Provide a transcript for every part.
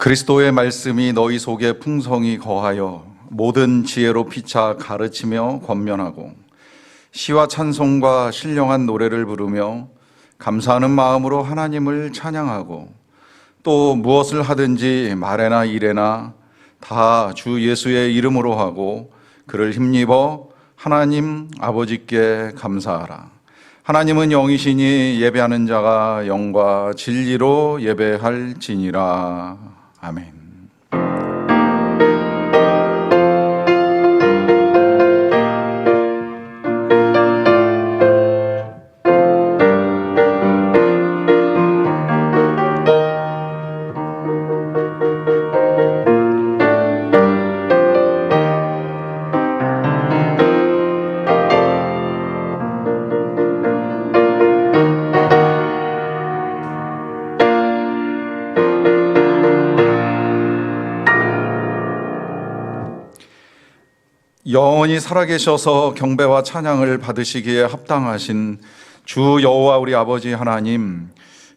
그리스도의 말씀이 너희 속에 풍성히 거하여 모든 지혜로 피차 가르치며 권면하고 시와 찬송과 신령한 노래를 부르며 감사하는 마음으로 하나님을 찬양하고 또 무엇을 하든지 말에나 일에나 다 주 예수의 이름으로 하고 그를 힘입어 하나님 아버지께 감사하라. 하나님은 영이시니 예배하는 자가 영과 진리로 예배할지니라. 아멘. 영원히 살아계셔서 경배와 찬양을 받으시기에 합당하신 주 여호와 우리 아버지 하나님,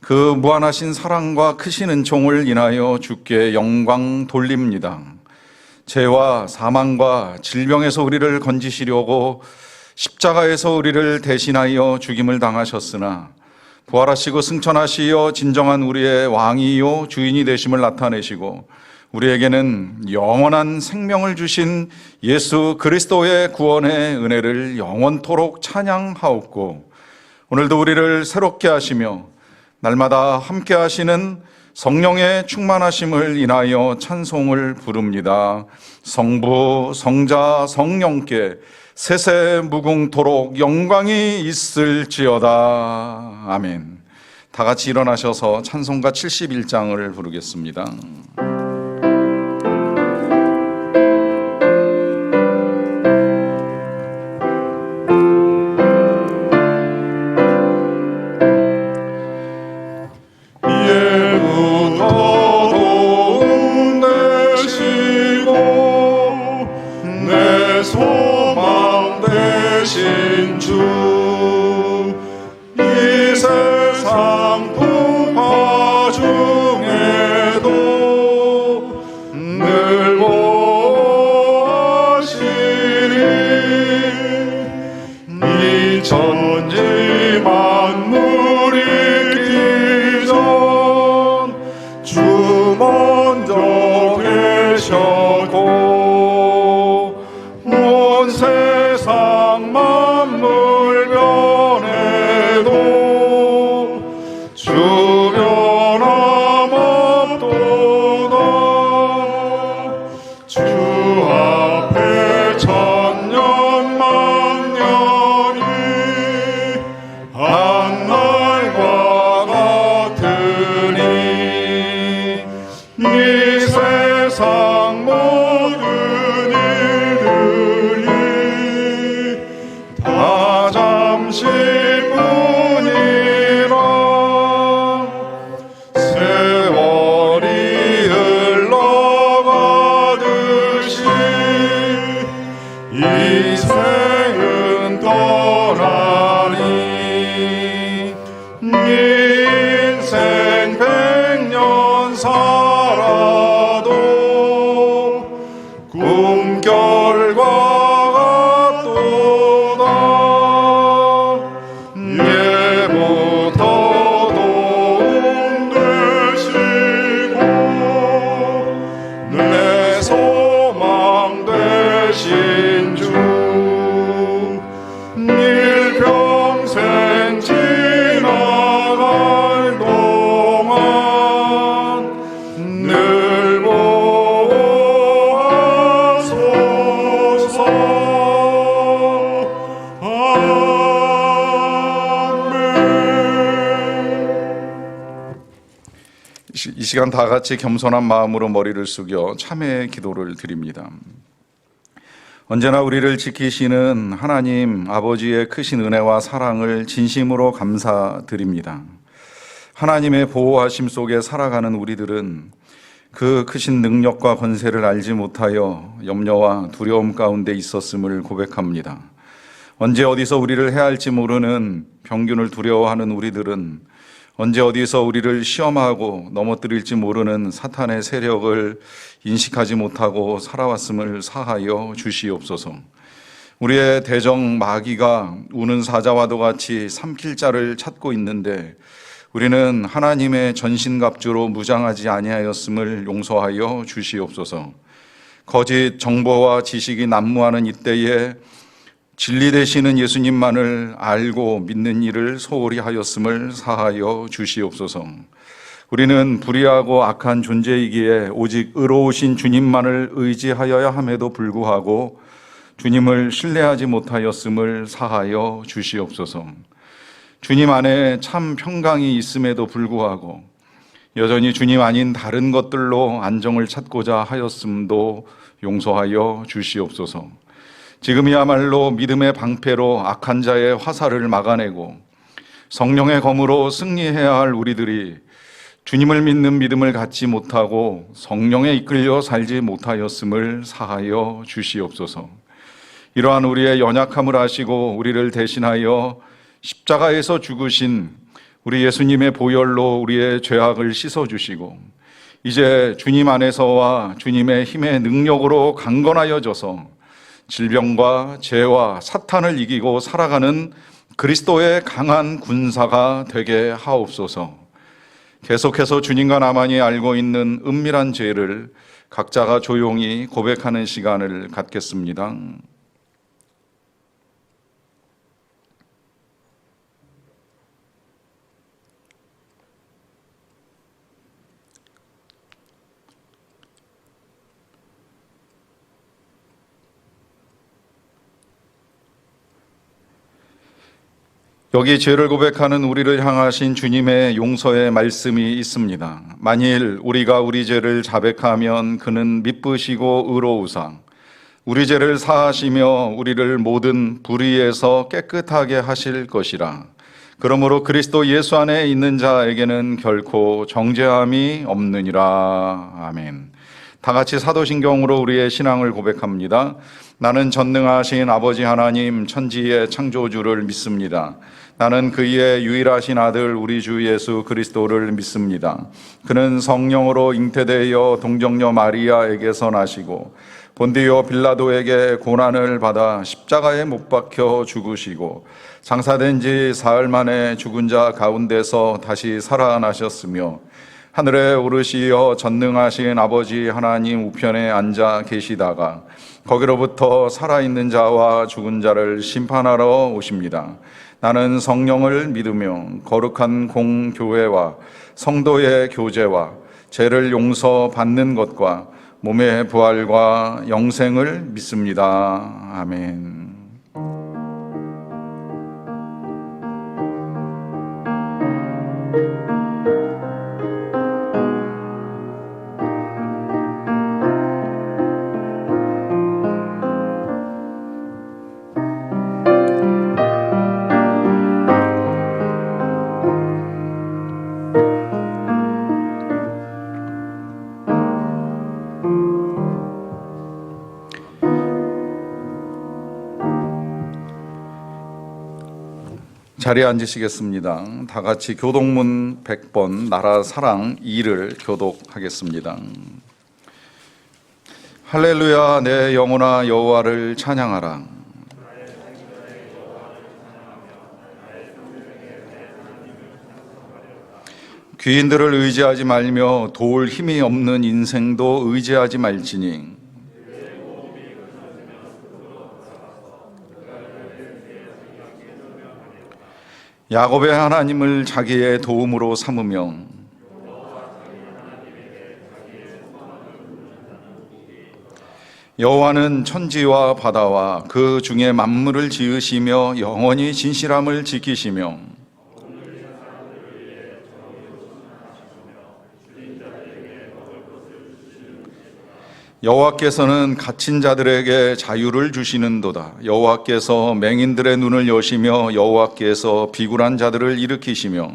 그 무한하신 사랑과 크신 은총을 인하여 주께 영광 돌립니다. 죄와 사망과 질병에서 우리를 건지시려고 십자가에서 우리를 대신하여 죽임을 당하셨으나 부활하시고 승천하시어 진정한 우리의 왕이요 주인이 되심을 나타내시고 우리에게는 영원한 생명을 주신 예수 그리스도의 구원의 은혜를 영원토록 찬양하옵고, 오늘도 우리를 새롭게 하시며 날마다 함께 하시는 성령의 충만하심을 인하여 찬송을 부릅니다. 성부, 성자, 성령께 세세 무궁토록 영광이 있을지어다. 아멘. 다 같이 일어나셔서 찬송가 71장을 부르겠습니다. 이 시간 다 같이 겸손한 마음으로 머리를 숙여 참회의 기도를 드립니다. 언제나 우리를 지키시는 하나님 아버지의 크신 은혜와 사랑을 진심으로 감사드립니다. 하나님의 보호하심 속에 살아가는 우리들은 그 크신 능력과 권세를 알지 못하여 염려와 두려움 가운데 있었음을 고백합니다. 언제 어디서 우리를 해할지 모르는 병균을 두려워하는 우리들은 언제 어디서 우리를 시험하고 넘어뜨릴지 모르는 사탄의 세력을 인식하지 못하고 살아왔음을 사하여 주시옵소서. 우리의 대적 마귀가 우는 사자와도 같이 삼킬 자를 찾고 있는데 우리는 하나님의 전신갑주로 무장하지 아니하였음을 용서하여 주시옵소서. 거짓 정보와 지식이 난무하는 이때에 진리 되시는 예수님만을 알고 믿는 일을 소홀히 하였음을 사하여 주시옵소서. 우리는 불의하고 악한 존재이기에 오직 의로우신 주님만을 의지하여야 함에도 불구하고 주님을 신뢰하지 못하였음을 사하여 주시옵소서. 주님 안에 참 평강이 있음에도 불구하고 여전히 주님 아닌 다른 것들로 안정을 찾고자 하였음도 용서하여 주시옵소서. 지금이야말로 믿음의 방패로 악한 자의 화살을 막아내고 성령의 검으로 승리해야 할 우리들이 주님을 믿는 믿음을 갖지 못하고 성령에 이끌려 살지 못하였음을 사하여 주시옵소서. 이러한 우리의 연약함을 아시고 우리를 대신하여 십자가에서 죽으신 우리 예수님의 보혈로 우리의 죄악을 씻어주시고 이제 주님 안에서와 주님의 힘의 능력으로 강건하여져서 질병과 죄와 사탄을 이기고 살아가는 그리스도의 강한 군사가 되게 하옵소서. 계속해서 주님과 나만이 알고 있는 은밀한 죄를 각자가 조용히 고백하는 시간을 갖겠습니다. 여기 죄를 고백하는 우리를 향하신 주님의 용서의 말씀이 있습니다. 만일 우리가 우리 죄를 자백하면 그는 미쁘시고 의로우사 우리 죄를 사하시며 우리를 모든 불의에서 깨끗하게 하실 것이라. 그러므로 그리스도 예수 안에 있는 자에게는 결코 정죄함이 없느니라. 아멘. 다 같이 사도신경으로 우리의 신앙을 고백합니다. 나는 전능하신 아버지 하나님 천지의 창조주를 믿습니다. 나는 그의 유일하신 아들 우리 주 예수 그리스도를 믿습니다. 그는 성령으로 잉태되어 동정녀 마리아에게서 나시고 본디오 빌라도에게 고난을 받아 십자가에 못 박혀 죽으시고 장사된 지 사흘 만에 죽은 자 가운데서 다시 살아나셨으며 하늘에 오르시어 전능하신 아버지 하나님 우편에 앉아 계시다가 거기로부터 살아있는 자와 죽은 자를 심판하러 오십니다. 나는 성령을 믿으며 거룩한 공교회와 성도의 교제와 죄를 용서받는 것과 몸의 부활과 영생을 믿습니다. 아멘. 자리에 앉으시겠습니다. 다 같이 교독문 100번 나라 사랑 2를 교독하겠습니다. 할렐루야 내 영혼아 여호와를 찬양하라. 귀인들을 의지하지 말며 도울 힘이 없는 인생도 의지하지 말지니 야곱의 하나님을 자기의 도움으로 삼으며 여호와는 천지와 바다와 그 중에 만물을 지으시며 영원히 진실함을 지키시며 여호와께서는 갇힌 자들에게 자유를 주시는도다. 여호와께서 맹인들의 눈을 여시며 여호와께서 비굴한 자들을 일으키시며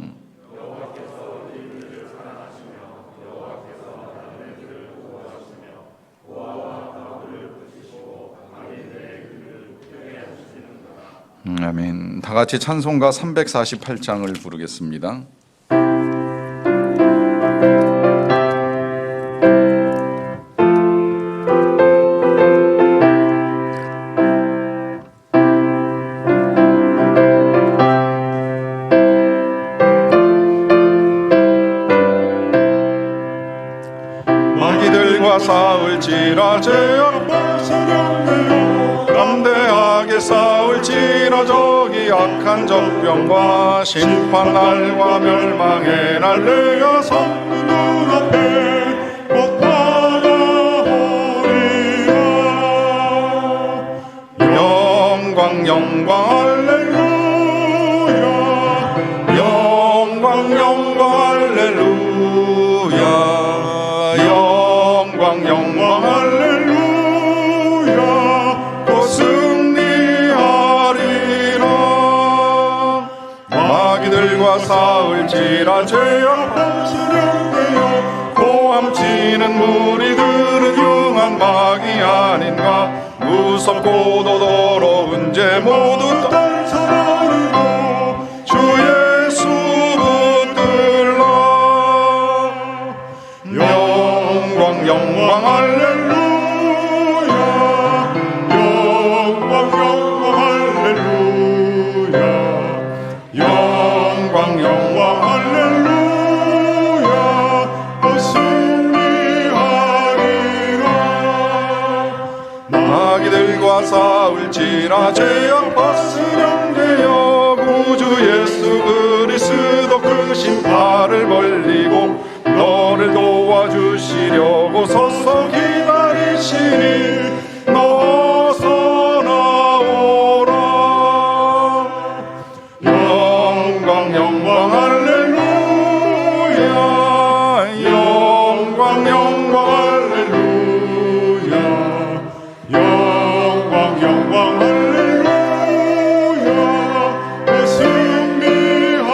아멘. 다 같이 찬송가 348장을 부르겠습니다. 싸울지라 죄악 벗으려내요 담대하게 싸울지라 저기 악한 적병과 심판날과 멸망의 날 내가 성문 앞에 곧 다가오리라 영광 영광 할렐루야 영광 영광 할렐루야 영광 영광 할렐루야 곧 승리하리라 마귀들과 싸울지라 죄악 벗으려내요 고함치는 무리들은 흉한 마귀 아닌가 무섭고도 더러운 죄 모두 떨쳐버리고 주 예수 붙들라 영광 영광 할렐루야 영광 영광 할렐루야 영광 영광 할렐루야 승리하리라 마귀들과 싸울지라 죄악 벗으려내어 구주 예수 그리스도 크신 팔을 벌리고 너를 도와주시려고 서서 기다리시니 어서 나오라 영광 영광 할렐루야 영광 영광 할렐루야 영광 영광 할렐루야 승리하리라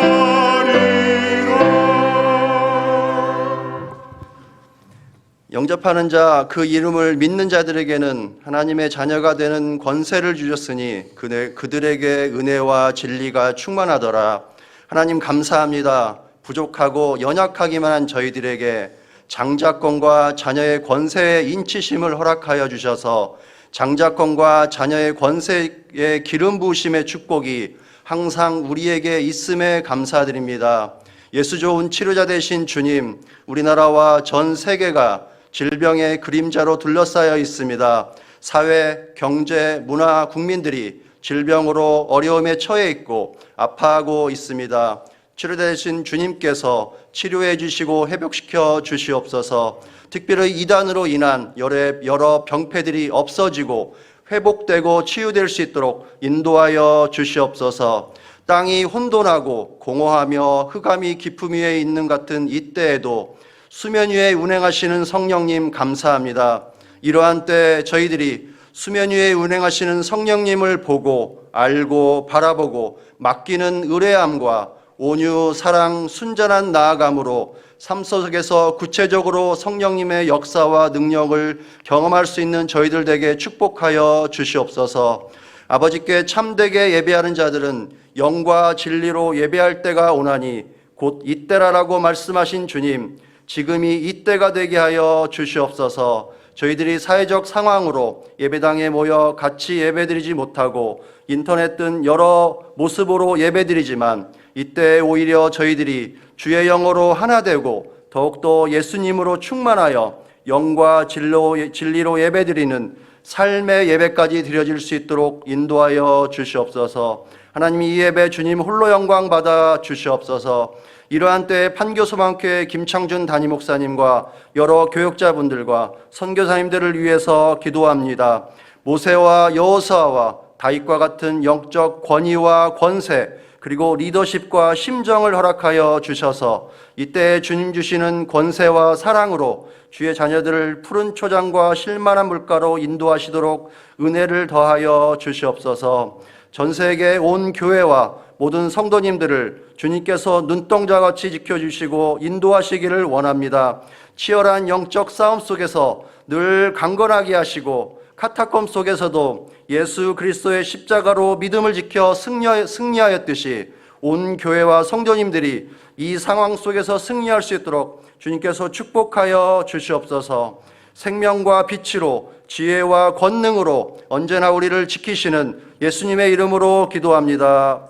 영접하는 자 그 이름을 믿는 자들에게는 하나님의 자녀가 되는 권세를 주셨으니 그들에게 은혜와 진리가 충만하더라. 하나님 감사합니다. 부족하고 연약하기만 한 저희들에게 장자권과 자녀의 권세의 인치심을 허락하여 주셔서 장자권과 자녀의 권세의 기름 부으심의 축복이 항상 우리에게 있음에 감사드립니다. 예수 좋은 치료자 되신 주님, 우리나라와 전 세계가 질병의 그림자로 둘러싸여 있습니다. 사회, 경제, 문화, 국민들이 질병으로 어려움에 처해 있고 아파하고 있습니다. 치료되신 주님께서 치료해 주시고 회복시켜 주시옵소서. 특별히 이단으로 인한 여러 병폐들이 없어지고 회복되고 치유될 수 있도록 인도하여 주시옵소서. 땅이 혼돈하고 공허하며 흑암이 깊음 위에 있는 같은 이때에도 수면 위에 운행하시는 성령님 감사합니다. 이러한 때 저희들이 수면 위에 운행하시는 성령님을 보고 알고 바라보고 맡기는 의뢰함과 온유, 사랑, 순전한 나아감으로 삶 속에서 구체적으로 성령님의 역사와 능력을 경험할 수 있는 저희들 되게 축복하여 주시옵소서. 아버지께 참되게 예배하는 자들은 영과 진리로 예배할 때가 오나니 곧 이때라라고 말씀하신 주님, 지금이 이때가 되게 하여 주시옵소서. 저희들이 사회적 상황으로 예배당에 모여 같이 예배드리지 못하고 인터넷 등 여러 모습으로 예배드리지만 이때 오히려 저희들이 주의 영으로 하나 되고 더욱더 예수님으로 충만하여 영과 진리로 예배드리는 삶의 예배까지 드려질 수 있도록 인도하여 주시옵소서. 하나님, 이 예배 주님 홀로 영광 받아 주시옵소서. 이러한 때에 판교소망교회 김창준 담임 목사님과 여러 교역자분들과 선교사님들을 위해서 기도합니다. 모세와 여호수아와 다윗과 같은 영적 권위와 권세 그리고 리더십과 심정을 허락하여 주셔서 이때 주님 주시는 권세와 사랑으로 주의 자녀들을 푸른 초장과 실만한 물가로 인도하시도록 은혜를 더하여 주시옵소서. 전 세계 온 교회와 모든 성도님들을 주님께서 눈동자같이 지켜주시고 인도하시기를 원합니다. 치열한 영적 싸움 속에서 늘 강건하게 하시고 카타콤 속에서도 예수 그리스도의 십자가로 믿음을 지켜 승리하였듯이 온 교회와 성도님들이 이 상황 속에서 승리할 수 있도록 주님께서 축복하여 주시옵소서. 생명과 빛으로 지혜와 권능으로 언제나 우리를 지키시는 예수님의 이름으로 기도합니다.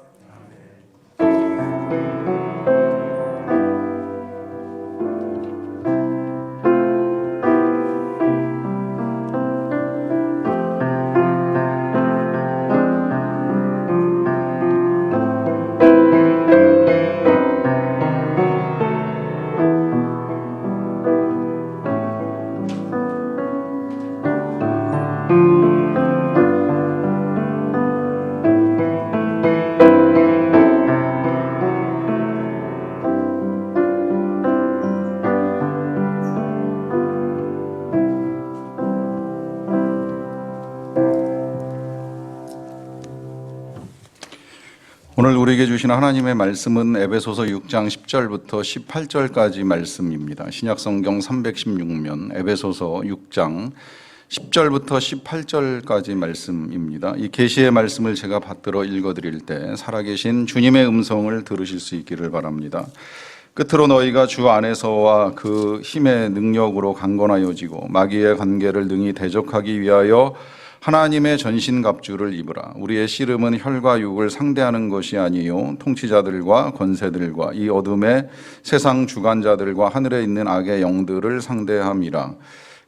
오늘 우리에게 주신 하나님의 말씀은 에베소서 6장 10절부터 18절까지 말씀입니다. 신약성경 316면 에베소서 6장 10절부터 18절까지 말씀입니다. 이 계시의 말씀을 제가 받들어 읽어드릴 때 살아계신 주님의 음성을 들으실 수 있기를 바랍니다. 끝으로 너희가 주 안에서와 그 힘의 능력으로 강건하여지고 마귀의 관계를 능히 대적하기 위하여 하나님의 전신갑주를 입으라. 우리의 씨름은 혈과 육을 상대하는 것이 아니요 통치자들과 권세들과 이 어둠의 세상 주관자들과 하늘에 있는 악의 영들을 상대함이라.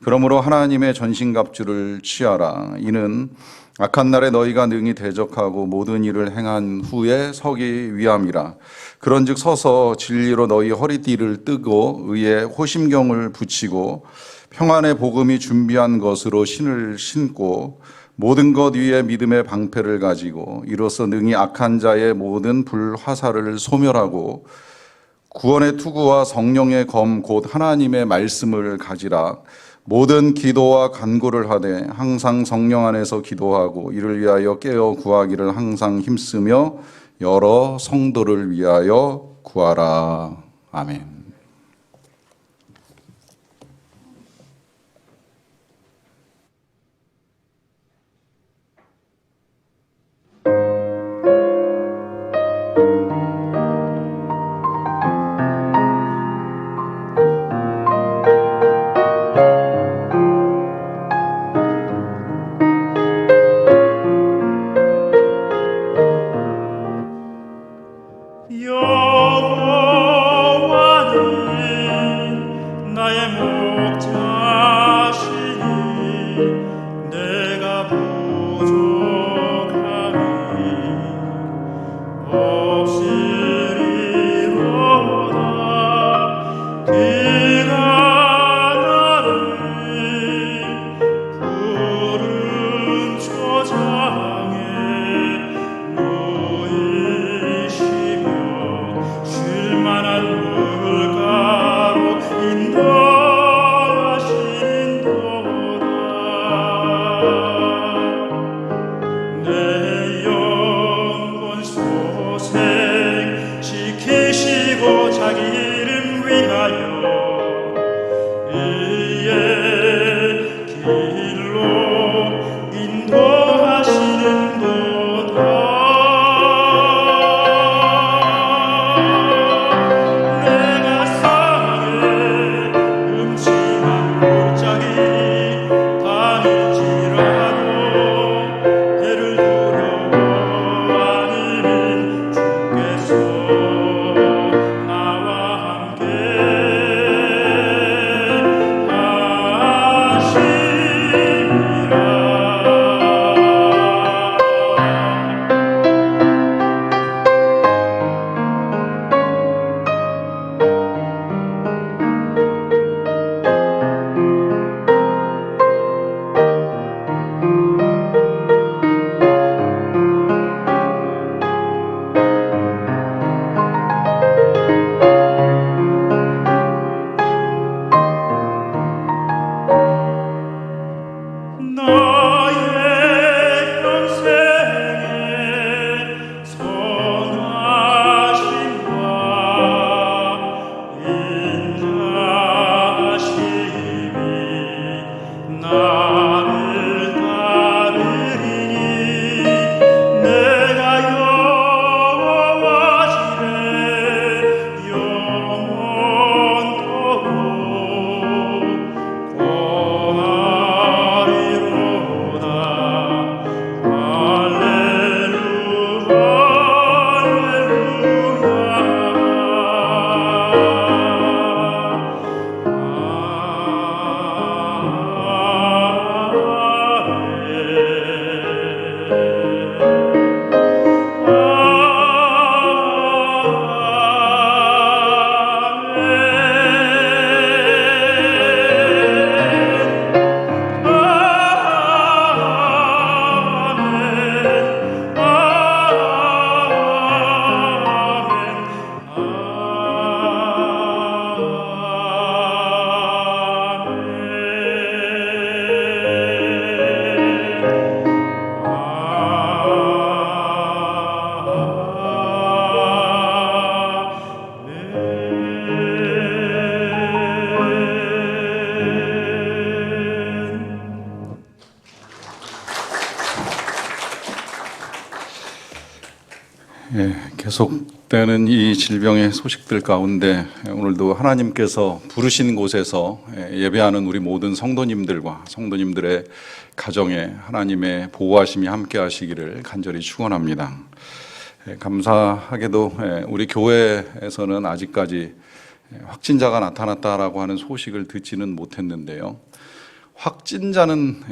그러므로 하나님의 전신갑주를 취하라. 이는 악한 날에 너희가 능히 대적하고 모든 일을 행한 후에 서기 위함이라. 그런즉 서서 진리로 너희 허리띠를 뜨고 의의 호심경을 붙이고 평안의 복음이 준비한 것으로 신을 신고 모든 것 위에 믿음의 방패를 가지고 이로써 능히 악한 자의 모든 불화살을 소멸하고 구원의 투구와 성령의 검 곧 하나님의 말씀을 가지라. 모든 기도와 간구를 하되 항상 성령 안에서 기도하고 이를 위하여 깨어 구하기를 항상 힘쓰며 여러 성도를 위하여 구하라. 아멘. 여호와는 계속되는 이 질병의 소식들 가운데 오늘도 하나님께서 부르신 곳에서 예배하는 우리 모든 성도님들과 성도님들의 가정에 하나님의 보호하심이 함께 하시기를 간절히 축원합니다. 감사하게도 우리 교회에서는 아직까지 확진자가 나타났다라고 하는 소식을 듣지는 못했는데요. 확진자는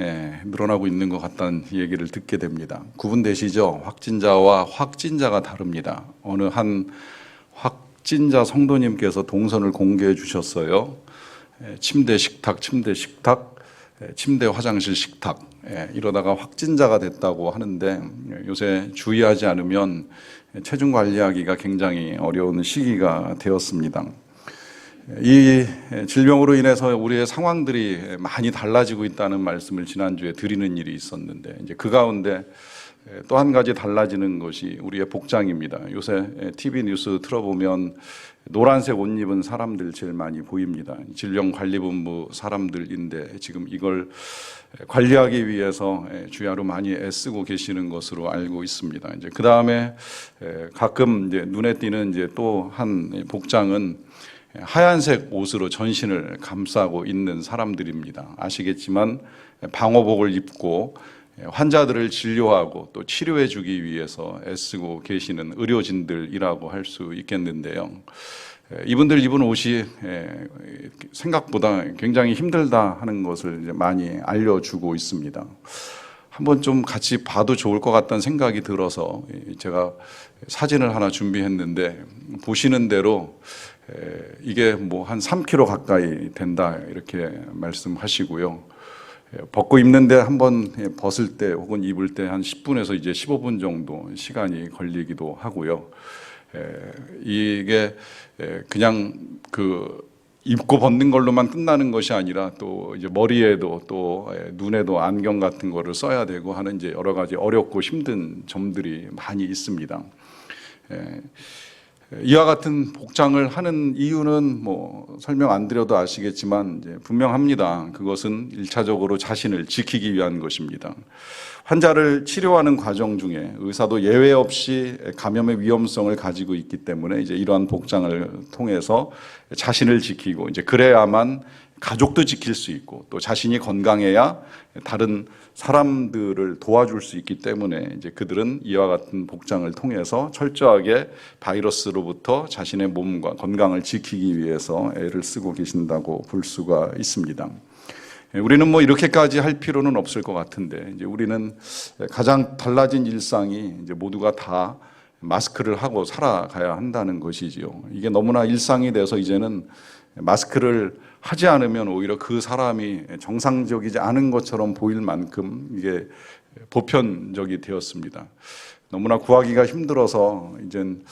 늘어나고 있는 것 같다는 얘기를 듣게 됩니다. 구분되시죠? 확진자와 확진자가 다릅니다. 어느 한 확진자 성도님께서 동선을 공개해 주셨어요. 침대 식탁, 침대 화장실 식탁. 이러다가 확진자가 됐다고 하는데 요새 주의하지 않으면 체중 관리하기가 굉장히 어려운 시기가 되었습니다. 이 질병으로 인해서 우리의 상황들이 많이 달라지고 있다는 말씀을 지난주에 드리는 일이 있었는데 이제 그 가운데 또 한 가지 달라지는 것이 우리의 복장입니다. 요새 TV 뉴스 틀어보면 노란색 옷 입은 사람들 제일 많이 보입니다. 질병관리본부 사람들인데 지금 이걸 관리하기 위해서 주야로 많이 애쓰고 계시는 것으로 알고 있습니다. 이제 그 다음에 가끔 이제 눈에 띄는 이제 또 한 복장은 하얀색 옷으로 전신을 감싸고 있는 사람들입니다. 아시겠지만 방호복을 입고 환자들을 진료하고 또 치료해 주기 위해서 애쓰고 계시는 의료진들이라고 할 수 있겠는데요. 이분들 입은 옷이 생각보다 굉장히 힘들다 하는 것을 이제 많이 알려주고 있습니다. 한번 좀 같이 봐도 좋을 것 같다는 생각이 들어서 제가 사진을 하나 준비했는데 보시는 대로 이게 뭐 한 3kg 가까이 된다 이렇게 말씀하시고요. 벗고 입는데 한번 벗을 때 혹은 입을 때 한 10분에서 이제 15분 정도 시간이 걸리기도 하고요. 이게 그냥 그 입고 벗는 걸로만 끝나는 것이 아니라 또 이제 머리에도 또 눈에도 안경 같은 거를 써야 되고 하는 이제 여러 가지 어렵고 힘든 점들이 많이 있습니다. 이와 같은 복장을 하는 이유는 뭐 설명 안 드려도 아시겠지만 이제 분명합니다. 그것은 1차적으로 자신을 지키기 위한 것입니다. 환자를 치료하는 과정 중에 의사도 예외 없이 감염의 위험성을 가지고 있기 때문에 이제 이러한 복장을 통해서 자신을 지키고 이제 그래야만 가족도 지킬 수 있고 또 자신이 건강해야 다른 사람들을 도와줄 수 있기 때문에 이제 그들은 이와 같은 복장을 통해서 철저하게 바이러스로부터 자신의 몸과 건강을 지키기 위해서 애를 쓰고 계신다고 볼 수가 있습니다. 우리는 뭐 이렇게까지 할 필요는 없을 것 같은데 이제 우리는 가장 달라진 일상이 이제 모두가 다 마스크를 하고 살아가야 한다는 것이지요. 이게 너무나 일상이 돼서 이제는 마스크를 하지 않으면 오히려 그 사람이 정상적이지 않은 것처럼 보일 만큼 이게 보편적이 되었습니다. 너무나 구하기가 힘들어서 이젠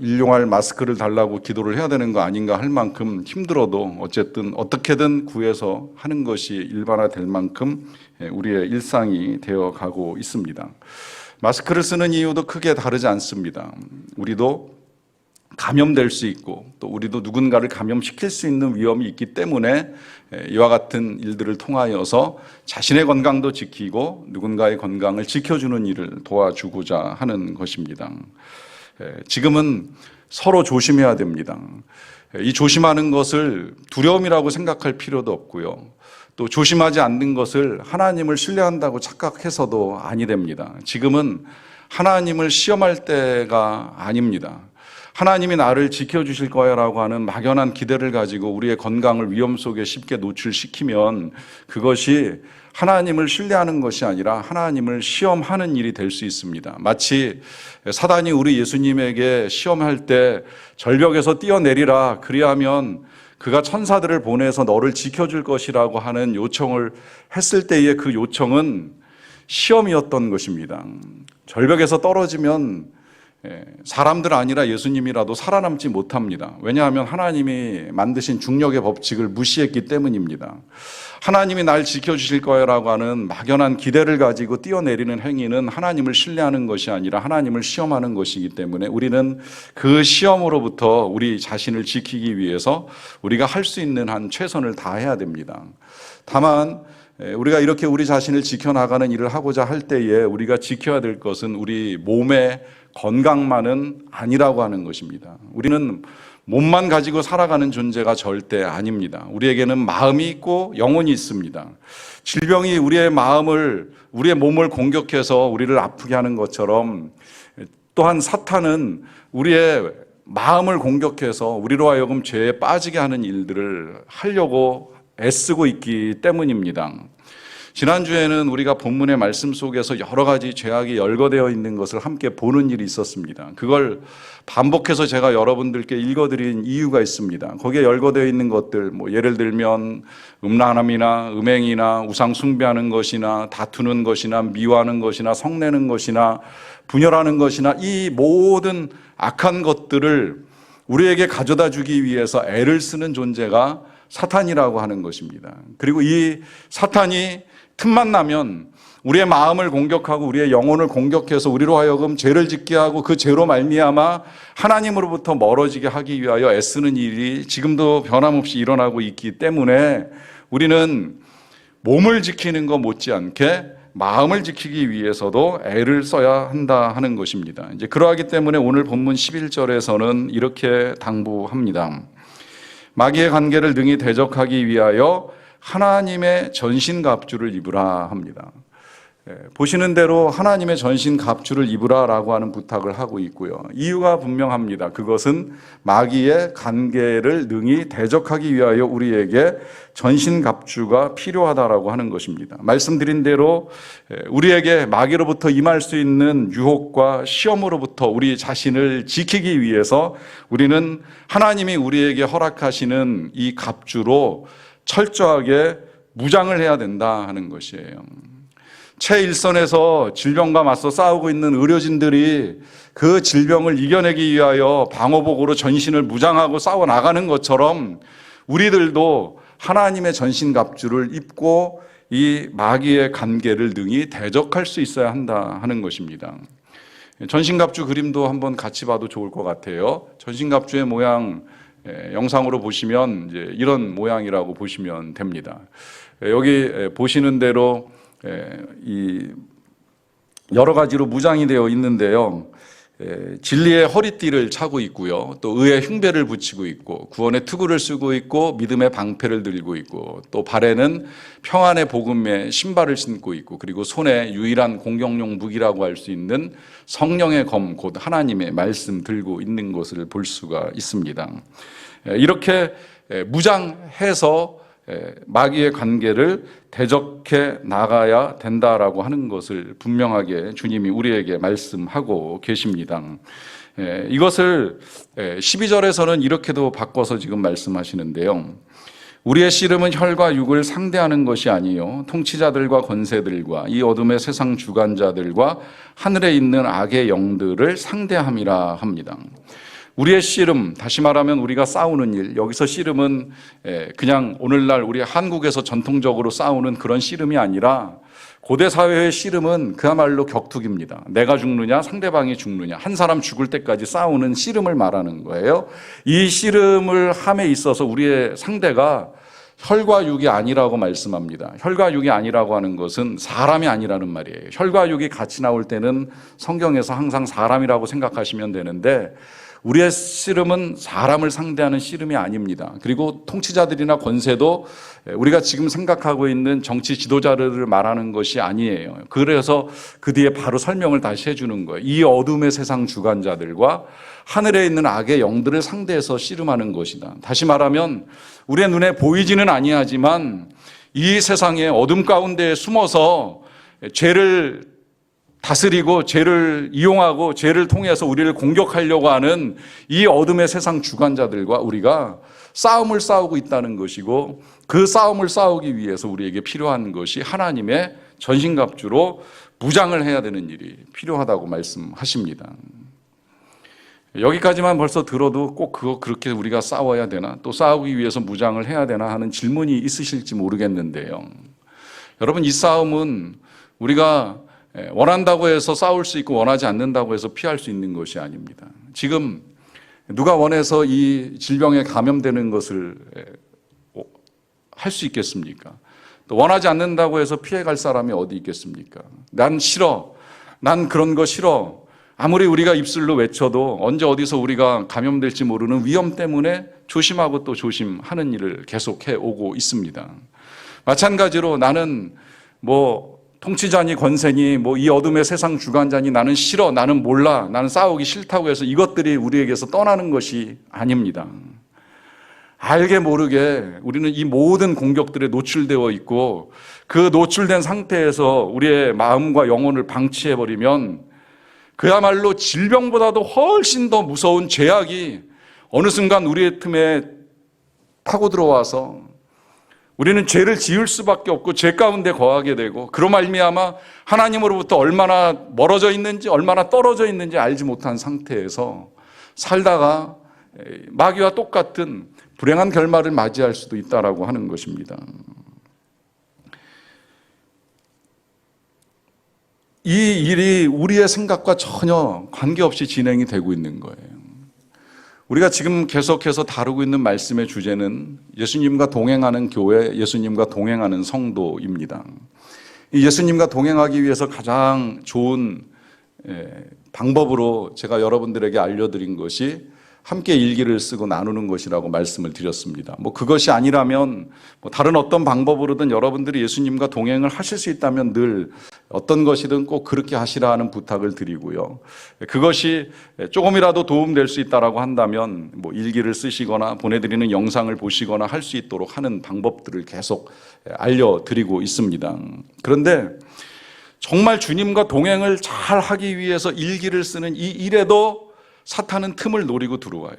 일용할 마스크를 달라고 기도를 해야 되는 거 아닌가 할 만큼 힘들어도 어쨌든 어떻게든 구해서 하는 것이 일반화될 만큼 우리의 일상이 되어가고 있습니다. 마스크를 쓰는 이유도 크게 다르지 않습니다. 우리도 감염될 수 있고 또 우리도 누군가를 감염시킬 수 있는 위험이 있기 때문에 이와 같은 일들을 통하여서 자신의 건강도 지키고 누군가의 건강을 지켜주는 일을 도와주고자 하는 것입니다. 지금은 서로 조심해야 됩니다. 이 조심하는 것을 두려움이라고 생각할 필요도 없고요. 또 조심하지 않는 것을 하나님을 신뢰한다고 착각해서도 아니 됩니다. 지금은 하나님을 시험할 때가 아닙니다. 하나님이 나를 지켜주실 거야라고 하는 막연한 기대를 가지고 우리의 건강을 위험 속에 쉽게 노출시키면 그것이 하나님을 신뢰하는 것이 아니라 하나님을 시험하는 일이 될 수 있습니다. 마치 사단이 우리 예수님에게 시험할 때 절벽에서 뛰어내리라 그리하면 그가 천사들을 보내서 너를 지켜줄 것이라고 하는 요청을 했을 때의 그 요청은 시험이었던 것입니다. 절벽에서 떨어지면 사람들 아니라 예수님이라도 살아남지 못합니다. 왜냐하면 하나님이 만드신 중력의 법칙을 무시했기 때문입니다. 하나님이 날 지켜주실 거라고 하는 막연한 기대를 가지고 뛰어내리는 행위는 하나님을 신뢰하는 것이 아니라 하나님을 시험하는 것이기 때문에 우리는 그 시험으로부터 우리 자신을 지키기 위해서 우리가 할 수 있는 한 최선을 다해야 됩니다. 다만 우리가 이렇게 우리 자신을 지켜나가는 일을 하고자 할 때에 우리가 지켜야 될 것은 우리 몸의 건강만은 아니라고 하는 것입니다. 우리는 몸만 가지고 살아가는 존재가 절대 아닙니다. 우리에게는 마음이 있고 영혼이 있습니다. 질병이 우리의 몸을 공격해서 우리를 아프게 하는 것처럼 또한 사탄은 우리의 마음을 공격해서 우리로 하여금 죄에 빠지게 하는 일들을 하려고 애쓰고 있기 때문입니다. 지난주에는 우리가 본문의 말씀 속에서 여러 가지 죄악이 열거되어 있는 것을 함께 보는 일이 있었습니다. 그걸 반복해서 제가 여러분들께 읽어드린 이유가 있습니다. 거기에 열거되어 있는 것들, 예를 들면 음란함이나 음행이나 우상 숭배하는 것이나 다투는 것이나 미워하는 것이나 성내는 것이나 분열하는 것이나 이 모든 악한 것들을 우리에게 가져다 주기 위해서 애를 쓰는 존재가 사탄이라고 하는 것입니다. 그리고 이 사탄이 틈만 나면 우리의 마음을 공격하고 우리의 영혼을 공격해서 우리로 하여금 죄를 짓게 하고 그 죄로 말미암아 하나님으로부터 멀어지게 하기 위하여 애쓰는 일이 지금도 변함없이 일어나고 있기 때문에 우리는 몸을 지키는 것 못지않게 마음을 지키기 위해서도 애를 써야 한다 하는 것입니다. 이제 그러하기 때문에 오늘 본문 11절에서는 이렇게 당부합니다. 마귀의 관계를 능히 대적하기 위하여 하나님의 전신갑주를 입으라 합니다. 보시는 대로 하나님의 전신갑주를 입으라라고 하는 부탁을 하고 있고요. 이유가 분명합니다. 그것은 마귀의 관계를 능히 대적하기 위하여 우리에게 전신갑주가 필요하다라고 하는 것입니다. 말씀드린 대로 우리에게 마귀로부터 임할 수 있는 유혹과 시험으로부터 우리 자신을 지키기 위해서 우리는 하나님이 우리에게 허락하시는 이 갑주로 철저하게 무장을 해야 된다 하는 것이에요. 최일선에서 질병과 맞서 싸우고 있는 의료진들이 그 질병을 이겨내기 위하여 방호복으로 전신을 무장하고 싸워 나가는 것처럼 우리들도 하나님의 전신갑주를 입고 이 마귀의 관계를 능히 대적할 수 있어야 한다 하는 것입니다. 전신갑주 그림도 한번 같이 봐도 좋을 것 같아요. 전신갑주의 모양 영상으로 보시면 이제 이런 모양이라고 보시면 됩니다. 여기 보시는 대로 이 여러 가지로 무장이 되어 있는데요. 진리의 허리띠를 차고 있고요. 또 의의 흉배를 붙이고 있고 구원의 투구를 쓰고 있고 믿음의 방패를 들고 있고 또 발에는 평안의 복음의 신발을 신고 있고 그리고 손에 유일한 공격용 무기라고 할 수 있는 성령의 검 곧 하나님의 말씀 들고 있는 것을 볼 수가 있습니다. 이렇게 무장해서 마귀의 관계를 대적해 나가야 된다라고 하는 것을 분명하게 주님이 우리에게 말씀하고 계십니다. 이것을 12절에서는 이렇게도 바꿔서 지금 말씀하시는데요. 우리의 씨름은 혈과 육을 상대하는 것이 아니요 통치자들과 권세들과 이 어둠의 세상 주관자들과 하늘에 있는 악의 영들을 상대함이라 합니다. 우리의 씨름, 다시 말하면 우리가 싸우는 일, 여기서 씨름은 그냥 오늘날 우리 한국에서 전통적으로 싸우는 그런 씨름이 아니라 고대 사회의 씨름은 그야말로 격투기입니다. 내가 죽느냐 상대방이 죽느냐 한 사람 죽을 때까지 싸우는 씨름을 말하는 거예요. 이 씨름을 함에 있어서 우리의 상대가 혈과 육이 아니라고 말씀합니다. 혈과 육이 아니라고 하는 것은 사람이 아니라는 말이에요. 혈과 육이 같이 나올 때는 성경에서 항상 사람이라고 생각하시면 되는데 우리의 씨름은 사람을 상대하는 씨름이 아닙니다. 그리고 통치자들이나 권세도 우리가 지금 생각하고 있는 정치 지도자들을 말하는 것이 아니에요. 그래서 그 뒤에 바로 설명을 다시 해주는 거예요. 이 어둠의 세상 주관자들과 하늘에 있는 악의 영들을 상대해서 씨름하는 것이다. 다시 말하면 우리의 눈에 보이지는 아니하지만 이 세상의 어둠 가운데 숨어서 죄를 다스리고 죄를 이용하고 죄를 통해서 우리를 공격하려고 하는 이 어둠의 세상 주관자들과 우리가 싸움을 싸우고 있다는 것이고 그 싸움을 싸우기 위해서 우리에게 필요한 것이 하나님의 전신갑주로 무장을 해야 되는 일이 필요하다고 말씀하십니다. 여기까지만 벌써 들어도 꼭 그렇게 우리가 싸워야 되나 또 싸우기 위해서 무장을 해야 되나 하는 질문이 있으실지 모르겠는데요. 여러분 이 싸움은 우리가 원한다고 해서 싸울 수 있고 원하지 않는다고 해서 피할 수 있는 것이 아닙니다. 지금 누가 원해서 이 질병에 감염되는 것을 할 수 있겠습니까? 또 원하지 않는다고 해서 피해갈 사람이 어디 있겠습니까? 난 싫어. 난 그런 거 싫어. 아무리 우리가 입술로 외쳐도 언제 어디서 우리가 감염될지 모르는 위험 때문에 조심하고 또 조심하는 일을 계속해 오고 있습니다. 마찬가지로 나는 통치자니 권세니 이 어둠의 세상 주관자니 나는 싫어, 나는 몰라, 나는 싸우기 싫다고 해서 이것들이 우리에게서 떠나는 것이 아닙니다. 알게 모르게 우리는 이 모든 공격들에 노출되어 있고 그 노출된 상태에서 우리의 마음과 영혼을 방치해버리면 그야말로 질병보다도 훨씬 더 무서운 죄악이 어느 순간 우리의 틈에 타고 들어와서 우리는 죄를 지을 수밖에 없고 죄 가운데 거하게 되고 그로 말미암아 하나님으로부터 얼마나 멀어져 있는지 얼마나 떨어져 있는지 알지 못한 상태에서 살다가 마귀와 똑같은 불행한 결말을 맞이할 수도 있다라고 하는 것입니다. 이 일이 우리의 생각과 전혀 관계없이 진행이 되고 있는 거예요. 우리가 지금 계속해서 다루고 있는 말씀의 주제는 예수님과 동행하는 교회, 예수님과 동행하는 성도입니다. 예수님과 동행하기 위해서 가장 좋은 방법으로 제가 여러분들에게 알려드린 것이 함께 일기를 쓰고 나누는 것이라고 말씀을 드렸습니다. 그것이 아니라면 다른 어떤 방법으로든 여러분들이 예수님과 동행을 하실 수 있다면 늘 어떤 것이든 꼭 그렇게 하시라 하는 부탁을 드리고요. 그것이 조금이라도 도움될 수 있다라고 한다면 일기를 쓰시거나 보내드리는 영상을 보시거나 할 수 있도록 하는 방법들을 계속 알려드리고 있습니다. 그런데 정말 주님과 동행을 잘 하기 위해서 일기를 쓰는 이 일에도 사탄은 틈을 노리고 들어와요.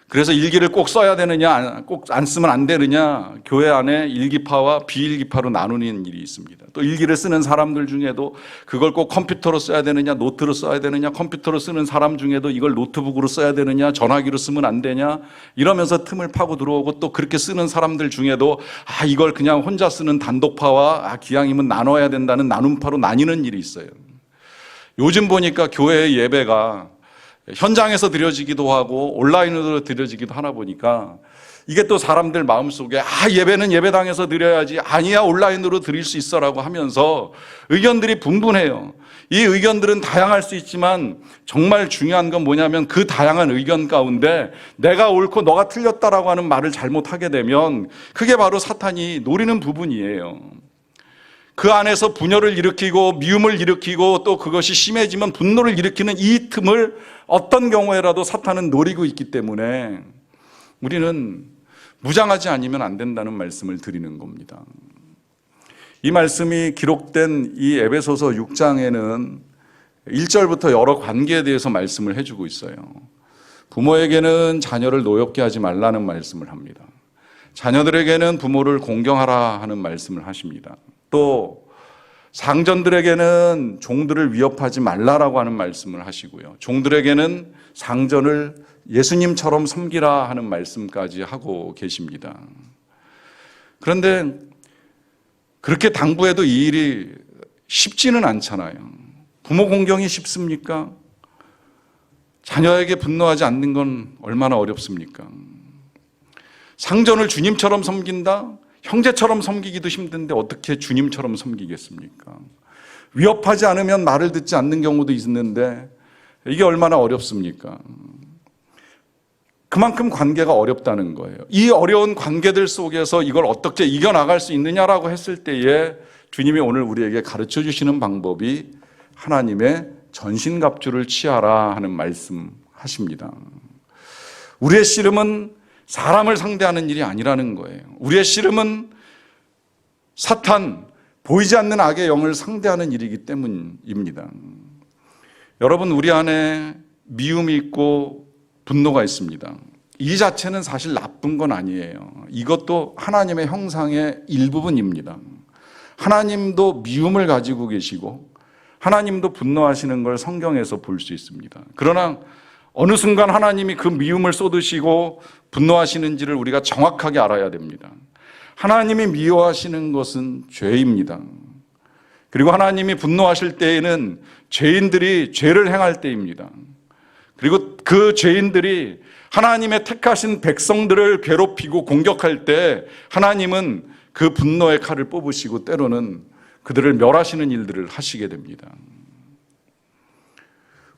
그래서 일기를 꼭 써야 되느냐, 꼭 안 쓰면 안 되느냐, 교회 안에 일기파와 비일기파로 나누는 일이 있습니다. 또 일기를 쓰는 사람들 중에도 그걸 꼭 컴퓨터로 써야 되느냐, 노트로 써야 되느냐, 컴퓨터로 쓰는 사람 중에도 이걸 노트북으로 써야 되느냐, 전화기로 쓰면 안 되냐, 이러면서 틈을 파고 들어오고 또 그렇게 쓰는 사람들 중에도 이걸 그냥 혼자 쓰는 단독파와 기왕이면 나눠야 된다는 나눔파로 나뉘는 일이 있어요. 요즘 보니까 교회의 예배가 현장에서 드려지기도 하고 온라인으로 드려지기도 하나 보니까 이게 또 사람들 마음속에 예배는 예배당에서 드려야지, 아니야 온라인으로 드릴 수 있어라고 하면서 의견들이 분분해요. 이 의견들은 다양할 수 있지만 정말 중요한 건 뭐냐면 그 다양한 의견 가운데 내가 옳고 너가 틀렸다라고 하는 말을 잘못하게 되면 그게 바로 사탄이 노리는 부분이에요. 그 안에서 분열을 일으키고 미움을 일으키고 또 그것이 심해지면 분노를 일으키는 이 틈을 어떤 경우에라도 사탄은 노리고 있기 때문에 우리는 무장하지 않으면 안 된다는 말씀을 드리는 겁니다. 이 말씀이 기록된 이 에베소서 6장에는 1절부터 여러 관계에 대해서 말씀을 해주고 있어요. 부모에게는 자녀를 노엽게 하지 말라는 말씀을 합니다. 자녀들에게는 부모를 공경하라 하는 말씀을 하십니다. 또 상전들에게는 종들을 위협하지 말라라고 하는 말씀을 하시고요. 종들에게는 상전을 예수님처럼 섬기라 하는 말씀까지 하고 계십니다. 그런데 그렇게 당부해도 이 일이 쉽지는 않잖아요. 부모 공경이 쉽습니까? 자녀에게 분노하지 않는 건 얼마나 어렵습니까? 상전을 주님처럼 섬긴다? 형제처럼 섬기기도 힘든데 어떻게 주님처럼 섬기겠습니까? 위협하지 않으면 말을 듣지 않는 경우도 있는데 이게 얼마나 어렵습니까? 그만큼 관계가 어렵다는 거예요. 이 어려운 관계들 속에서 이걸 어떻게 이겨나갈 수 있느냐라고 했을 때에 주님이 오늘 우리에게 가르쳐 주시는 방법이 하나님의 전신갑주를 취하라 하는 말씀하십니다. 우리의 씨름은 사람을 상대하는 일이 아니라는 거예요. 우리의 씨름은 사탄, 보이지 않는 악의 영을 상대하는 일이기 때문입니다. 여러분, 우리 안에 미움이 있고 분노가 있습니다. 이 자체는 사실 나쁜 건 아니에요. 이것도 하나님의 형상의 일부분입니다. 하나님도 미움을 가지고 계시고 하나님도 분노하시는 걸 성경에서 볼 수 있습니다. 그러나 어느 순간 하나님이 그 미움을 쏟으시고 분노하시는지를 우리가 정확하게 알아야 됩니다. 하나님이 미워하시는 것은 죄입니다. 그리고 하나님이 분노하실 때에는 죄인들이 죄를 행할 때입니다. 그리고 그 죄인들이 하나님의 택하신 백성들을 괴롭히고 공격할 때 하나님은 그 분노의 칼을 뽑으시고 때로는 그들을 멸하시는 일들을 하시게 됩니다.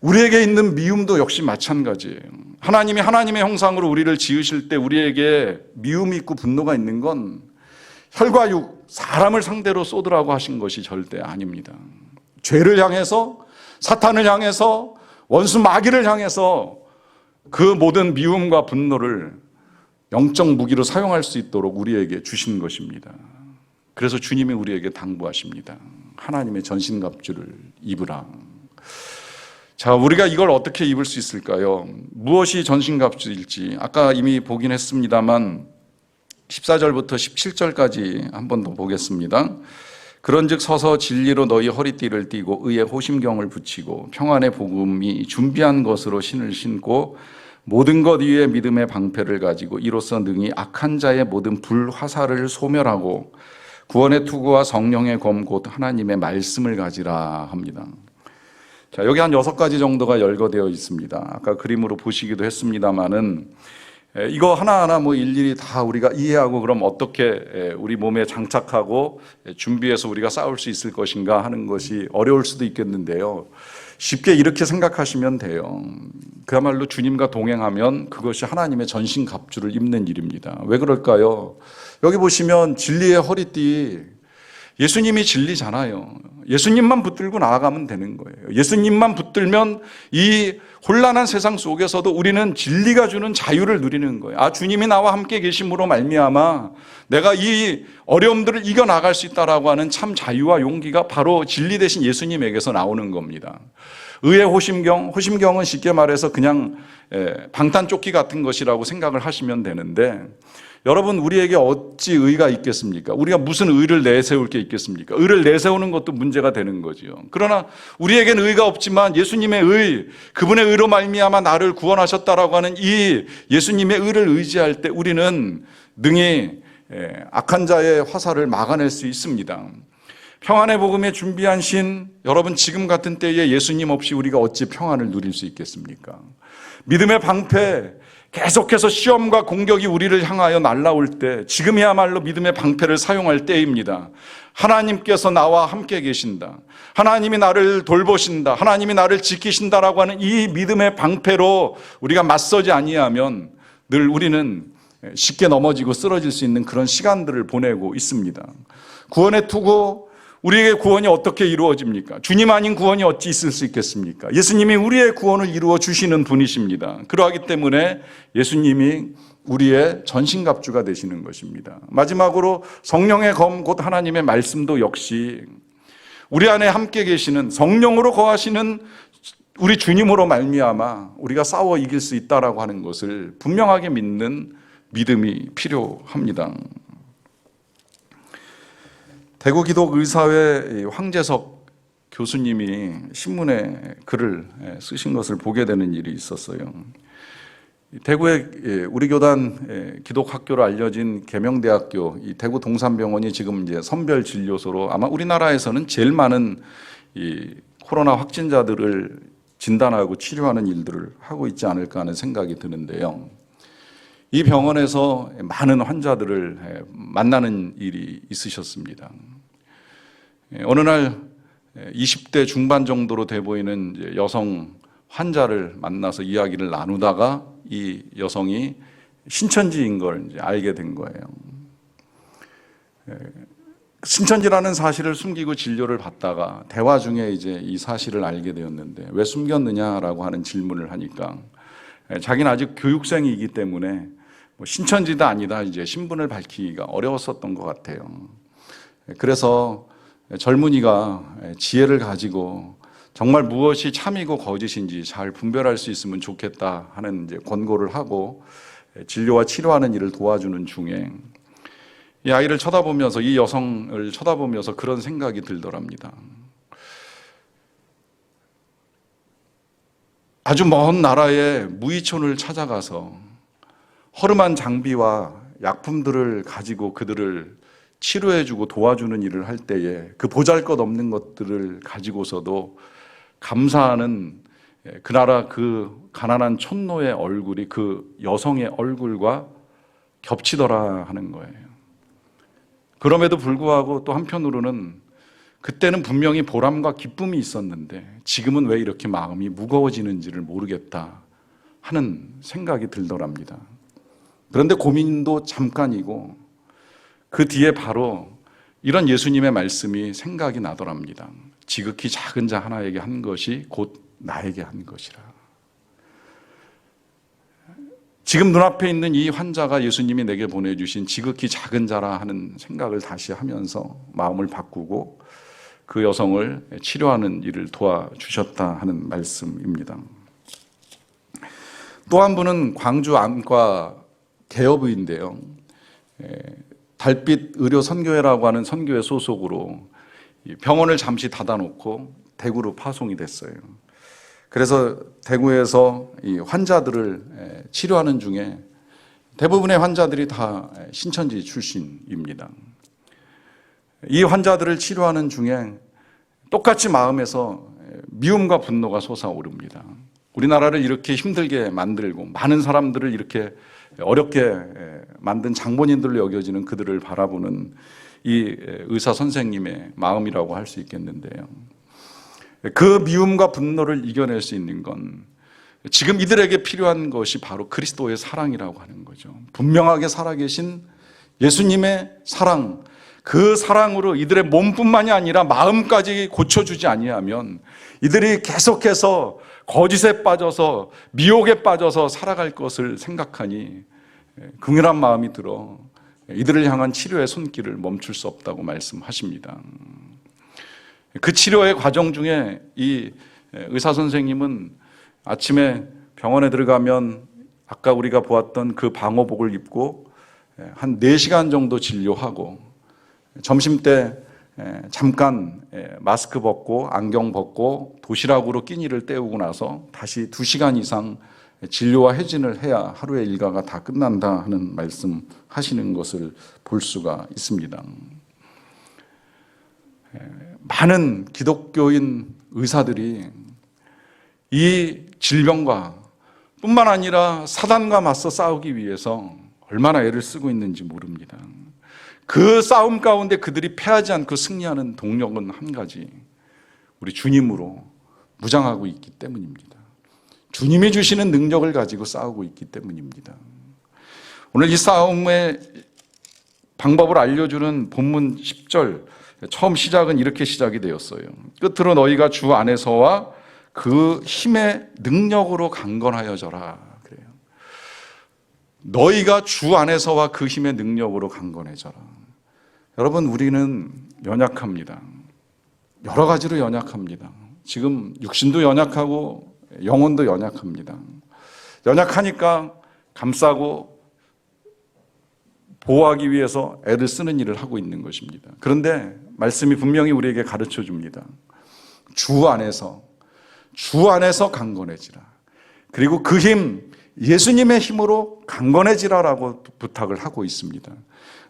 우리에게 있는 미움도 역시 마찬가지예요. 하나님이 하나님의 형상으로 우리를 지으실 때 우리에게 미움이 있고 분노가 있는 건 혈과 육, 사람을 상대로 쏟으라고 하신 것이 절대 아닙니다. 죄를 향해서, 사탄을 향해서, 원수 마귀를 향해서 그 모든 미움과 분노를 영적 무기로 사용할 수 있도록 우리에게 주신 것입니다. 그래서 주님이 우리에게 당부하십니다. 하나님의 전신갑주를 입으라. 자, 우리가 이걸 어떻게 입을 수 있을까요? 무엇이 전신갑주일지 아까 이미 보긴 했습니다만 14절부터 17절까지 한 번 더 보겠습니다. 그런즉 서서 진리로 너희 허리띠를 띠고 의의 호심경을 붙이고 평안의 복음이 준비한 것으로 신을 신고 모든 것 위에 믿음의 방패를 가지고 이로써 능히 악한 자의 모든 불화살을 소멸하고 구원의 투구와 성령의 검 곧 하나님의 말씀을 가지라 합니다. 자, 여기 한 6가지 정도가 열거되어 있습니다. 아까 그림으로 보시기도 했습니다만은 이거 하나하나 뭐 일일이 다 우리가 이해하고 그럼 어떻게 우리 몸에 장착하고 준비해서 우리가 싸울 수 있을 것인가 하는 것이 어려울 수도 있겠는데요. 쉽게 이렇게 생각하시면 돼요. 그야말로 주님과 동행하면 그것이 하나님의 전신갑주를 입는 일입니다. 왜 그럴까요? 여기 보시면 진리의 허리띠, 예수님이 진리잖아요. 예수님만 붙들고 나아가면 되는 거예요. 예수님만 붙들면 이 혼란한 세상 속에서도 우리는 진리가 주는 자유를 누리는 거예요. 아, 주님이 나와 함께 계심으로 말미암아 내가 이 어려움들을 이겨나갈 수 있다라고 하는 참 자유와 용기가 바로 진리 대신 예수님에게서 나오는 겁니다. 의의 호심경, 호심경은 쉽게 말해서 그냥 방탄조끼 같은 것이라고 생각을 하시면 되는데 여러분, 우리에게 어찌 의가 있겠습니까? 우리가 무슨 의를 내세울 게 있겠습니까? 의를 내세우는 것도 문제가 되는 거죠. 그러나 우리에게는 의가 없지만 예수님의 의, 그분의 의로 말미암아 나를 구원하셨다라고 하는 이 예수님의 의를 의지할 때 우리는 능히 악한 자의 화살을 막아낼 수 있습니다. 평안의 복음에 준비한 신, 여러분 지금 같은 때에 예수님 없이 우리가 어찌 평안을 누릴 수 있겠습니까? 믿음의 방패, 계속해서 시험과 공격이 우리를 향하여 날아올 때 지금이야말로 믿음의 방패를 사용할 때입니다. 하나님께서 나와 함께 계신다. 하나님이 나를 돌보신다. 하나님이 나를 지키신다라고 하는 이 믿음의 방패로 우리가 맞서지 아니하면 늘 우리는 쉽게 넘어지고 쓰러질 수 있는 그런 시간들을 보내고 있습니다. 구원의 투구, 우리에게 구원이 어떻게 이루어집니까? 주님 아닌 구원이 어찌 있을 수 있겠습니까? 예수님이 우리의 구원을 이루어 주시는 분이십니다. 그러하기 때문에 예수님이 우리의 전신갑주가 되시는 것입니다. 마지막으로 성령의 검 곧 하나님의 말씀도 역시 우리 안에 함께 계시는 성령으로 거하시는 우리 주님으로 말미암아 우리가 싸워 이길 수 있다라고 하는 것을 분명하게 믿는 믿음이 필요합니다. 대구기독의사회 황재석 교수님이 신문에 글을 쓰신 것을 보게 되는 일이 있었어요. 대구의 우리 교단 기독학교로 알려진 계명대학교, 이 대구 동산병원이 지금 이제 선별 진료소로 아마 우리나라에서는 제일 많은 이 코로나 확진자들을 진단하고 치료하는 일들을 하고 있지 않을까 하는 생각이 드는데요. 이 병원에서 많은 환자들을 만나는 일이 있으셨습니다. 어느 날 20대 중반 정도로 돼 보이는 여성 환자를 만나서 이야기를 나누다가 이 여성이 신천지인 걸 이제 알게 된 거예요. 신천지라는 사실을 숨기고 진료를 받다가 대화 중에 이제 이 사실을 알게 되었는데 왜 숨겼느냐라고 하는 질문을 하니까 자기는 아직 교육생이기 때문에 뭐 신천지다 아니다 이제 신분을 밝히기가 어려웠었던 것 같아요. 그래서 젊은이가 지혜를 가지고 정말 무엇이 참이고 거짓인지 잘 분별할 수 있으면 좋겠다 하는 이제 권고를 하고 진료와 치료하는 일을 도와주는 중에 이 아이를 쳐다보면서 이 여성을 쳐다보면서 그런 생각이 들더랍니다. 아주 먼 나라의 무이촌을 찾아가서 허름한 장비와 약품들을 가지고 그들을 치료해주고 도와주는 일을 할 때에 그 보잘것없는 것들을 가지고서도 감사하는 그 나라 그 가난한 촌노의 얼굴이 그 여성의 얼굴과 겹치더라 하는 거예요. 그럼에도 불구하고 또 한편으로는 그때는 분명히 보람과 기쁨이 있었는데 지금은 왜 이렇게 마음이 무거워지는지를 모르겠다 하는 생각이 들더랍니다. 그런데 고민도 잠깐이고 그 뒤에 바로 이런 예수님의 말씀이 생각이 나더랍니다. 지극히 작은 자 하나에게 한 것이 곧 나에게 한 것이라. 지금 눈앞에 있는 이 환자가 예수님이 내게 보내주신 지극히 작은 자라 하는 생각을 다시 하면서 마음을 바꾸고 그 여성을 치료하는 일을 도와주셨다 하는 말씀입니다. 또 한 분은 광주 안과 개업의인데요. 달빛 의료 선교회라고 하는 선교회 소속으로 병원을 잠시 닫아놓고 대구로 파송이 됐어요. 그래서 대구에서 이 환자들을 치료하는 중에 대부분의 환자들이 다 신천지 출신입니다. 이 환자들을 치료하는 중에 똑같이 마음에서 미움과 분노가 솟아오릅니다. 우리나라를 이렇게 힘들게 만들고 많은 사람들을 이렇게 어렵게 만든 장본인들로 여겨지는 그들을 바라보는 이 의사 선생님의 마음이라고 할 수 있겠는데요. 그 미움과 분노를 이겨낼 수 있는 건 지금 이들에게 필요한 것이 바로 그리스도의 사랑이라고 하는 거죠. 분명하게 살아계신 예수님의 사랑, 그 사랑으로 이들의 몸뿐만이 아니라 마음까지 고쳐주지 아니하면 이들이 계속해서 거짓에 빠져서 미혹에 빠져서 살아갈 것을 생각하니 긍휼한 마음이 들어 이들을 향한 치료의 손길을 멈출 수 없다고 말씀하십니다. 그 치료의 과정 중에 이 의사 선생님은 아침에 병원에 들어가면 아까 우리가 보았던 그 방호복을 입고 한 4시간 정도 진료하고 점심 때 잠깐 마스크 벗고 안경 벗고 도시락으로 끼니를 때우고 나서 다시 2시간 이상 진료와 회진을 해야 하루의 일과가 다 끝난다 하는 말씀하시는 것을 볼 수가 있습니다. 많은 기독교인 의사들이 이 질병과 뿐만 아니라 사단과 맞서 싸우기 위해서 얼마나 애를 쓰고 있는지 모릅니다. 그 싸움 가운데 그들이 패하지 않고 승리하는 동력은 한 가지, 우리 주님으로 무장하고 있기 때문입니다. 주님이 주시는 능력을 가지고 싸우고 있기 때문입니다. 오늘 이 싸움의 방법을 알려주는 본문 10절 처음 시작은 이렇게 시작이 되었어요. 끝으로 너희가 주 안에서와 그 힘의 능력으로 강건하여져라. 그래요. 너희가 주 안에서와 그 힘의 능력으로 강건해져라. 여러분, 우리는 연약합니다. 여러 가지로 연약합니다. 지금 육신도 연약하고 영혼도 연약합니다. 연약하니까 감싸고 보호하기 위해서 애를 쓰는 일을 하고 있는 것입니다. 그런데 말씀이 분명히 우리에게 가르쳐 줍니다. 주 안에서 강건해지라. 그리고 그 힘, 예수님의 힘으로 강건해지라라고 부탁을 하고 있습니다.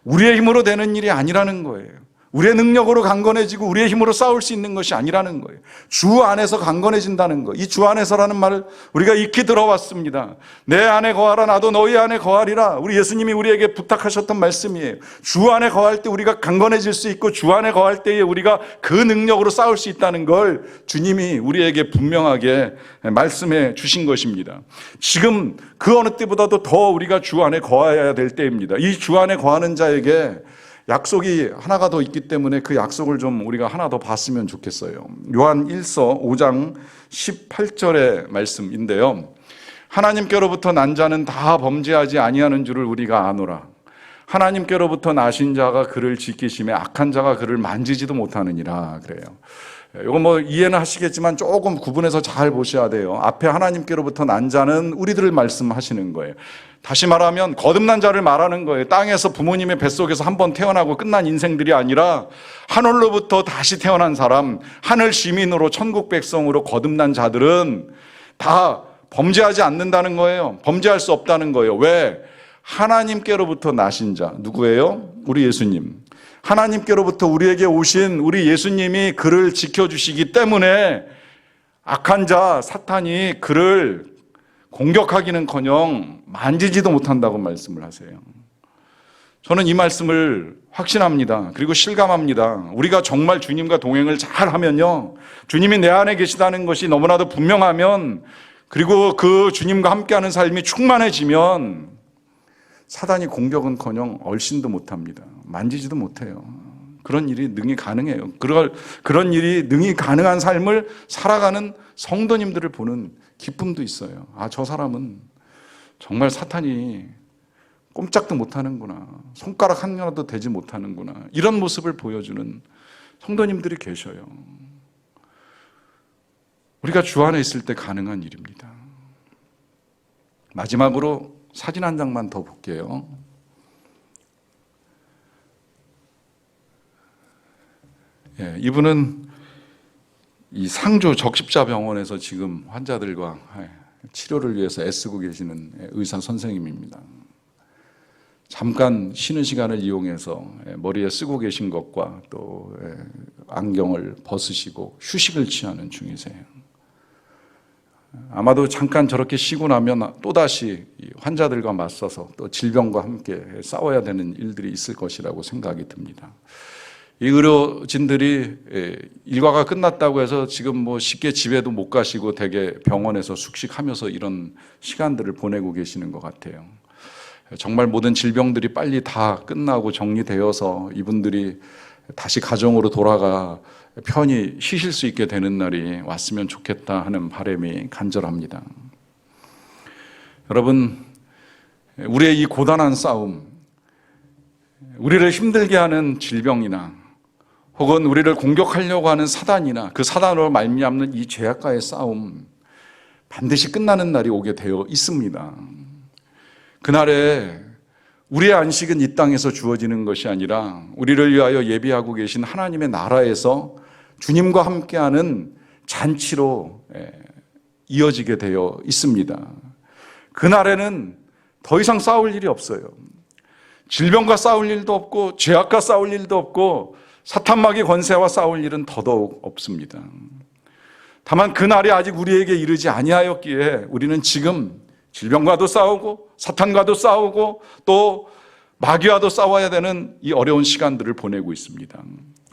우리의 힘으로 되는 일이 아니라는 거예요. 우리의 능력으로 강건해지고 우리의 힘으로 싸울 수 있는 것이 아니라는 거예요. 주 안에서 강건해진다는 거. 이 주 안에서라는 말을 우리가 익히 들어왔습니다. 내 안에 거하라 나도 너희 안에 거하리라. 우리 예수님이 우리에게 부탁하셨던 말씀이에요. 주 안에 거할 때 우리가 강건해질 수 있고 주 안에 거할 때에 우리가 그 능력으로 싸울 수 있다는 걸 주님이 우리에게 분명하게 말씀해 주신 것입니다. 지금 그 어느 때보다도 더 우리가 주 안에 거해야 될 때입니다. 이 주 안에 거하는 자에게 약속이 하나가 더 있기 때문에 그 약속을 좀 우리가 하나 더 봤으면 좋겠어요. 요한 1서 5장 18절의 말씀인데요. 하나님께로부터 난 자는 다 범죄하지 아니하는 줄을 우리가 아노라. 하나님께로부터 나신 자가 그를 지키심에 악한 자가 그를 만지지도 못하느니라. 그래요. 이건 뭐 이해는 하시겠지만 조금 구분해서 잘 보셔야 돼요. 앞에 하나님께로부터 난 자는 우리들을 말씀하시는 거예요. 다시 말하면 거듭난 자를 말하는 거예요. 땅에서 부모님의 뱃속에서 한번 태어나고 끝난 인생들이 아니라 하늘로부터 다시 태어난 사람, 하늘 시민으로 천국 백성으로 거듭난 자들은 다 범죄하지 않는다는 거예요. 범죄할 수 없다는 거예요. 왜? 하나님께로부터 나신 자, 누구예요? 우리 예수님. 하나님께로부터 우리에게 오신 우리 예수님이 그를 지켜주시기 때문에 악한 자 사탄이 그를 공격하기는커녕 만지지도 못한다고 말씀을 하세요. 저는 이 말씀을 확신합니다. 그리고 실감합니다. 우리가 정말 주님과 동행을 잘 하면요, 주님이 내 안에 계시다는 것이 너무나도 분명하면, 그리고 그 주님과 함께하는 삶이 충만해지면 사단이 공격은커녕 얼씬도 못합니다. 만지지도 못해요. 그런 일이 능히 가능해요. 그런 일이 능히 가능한 삶을 살아가는 성도님들을 보는 기쁨도 있어요. 아, 저 사람은 정말 사탄이 꼼짝도 못하는구나. 손가락 하나도 대지 못하는구나. 이런 모습을 보여주는 성도님들이 계셔요. 우리가 주 안에 있을 때 가능한 일입니다. 마지막으로 사진 한 장만 더 볼게요. 예, 이분은 이 상주 적십자병원에서 지금 환자들과 치료를 위해서 애쓰고 계시는 의사 선생님입니다. 잠깐 쉬는 시간을 이용해서 머리에 쓰고 계신 것과 또 안경을 벗으시고 휴식을 취하는 중이세요. 아마도 잠깐 저렇게 쉬고 나면 또다시 환자들과 맞서서 또 질병과 함께 싸워야 되는 일들이 있을 것이라고 생각이 듭니다. 이 의료진들이 일과가 끝났다고 해서 지금 뭐 쉽게 집에도 못 가시고 대개 병원에서 숙식하면서 이런 시간들을 보내고 계시는 것 같아요. 정말 모든 질병들이 빨리 다 끝나고 정리되어서 이분들이 다시 가정으로 돌아가 편히 쉬실 수 있게 되는 날이 왔으면 좋겠다 하는 바람이 간절합니다. 여러분, 우리의 이 고단한 싸움, 우리를 힘들게 하는 질병이나 혹은 우리를 공격하려고 하는 사단이나 그 사단으로 말미암는 이 죄악과의 싸움, 반드시 끝나는 날이 오게 되어 있습니다. 그날에 우리의 안식은 이 땅에서 주어지는 것이 아니라 우리를 위하여 예비하고 계신 하나님의 나라에서 주님과 함께하는 잔치로 이어지게 되어 있습니다. 그날에는 더 이상 싸울 일이 없어요. 질병과 싸울 일도 없고 죄악과 싸울 일도 없고 사탄마귀 권세와 싸울 일은 더더욱 없습니다. 다만 그날이 아직 우리에게 이르지 아니하였기에 우리는 지금 질병과도 싸우고 사탄과도 싸우고 또 마귀와도 싸워야 되는 이 어려운 시간들을 보내고 있습니다.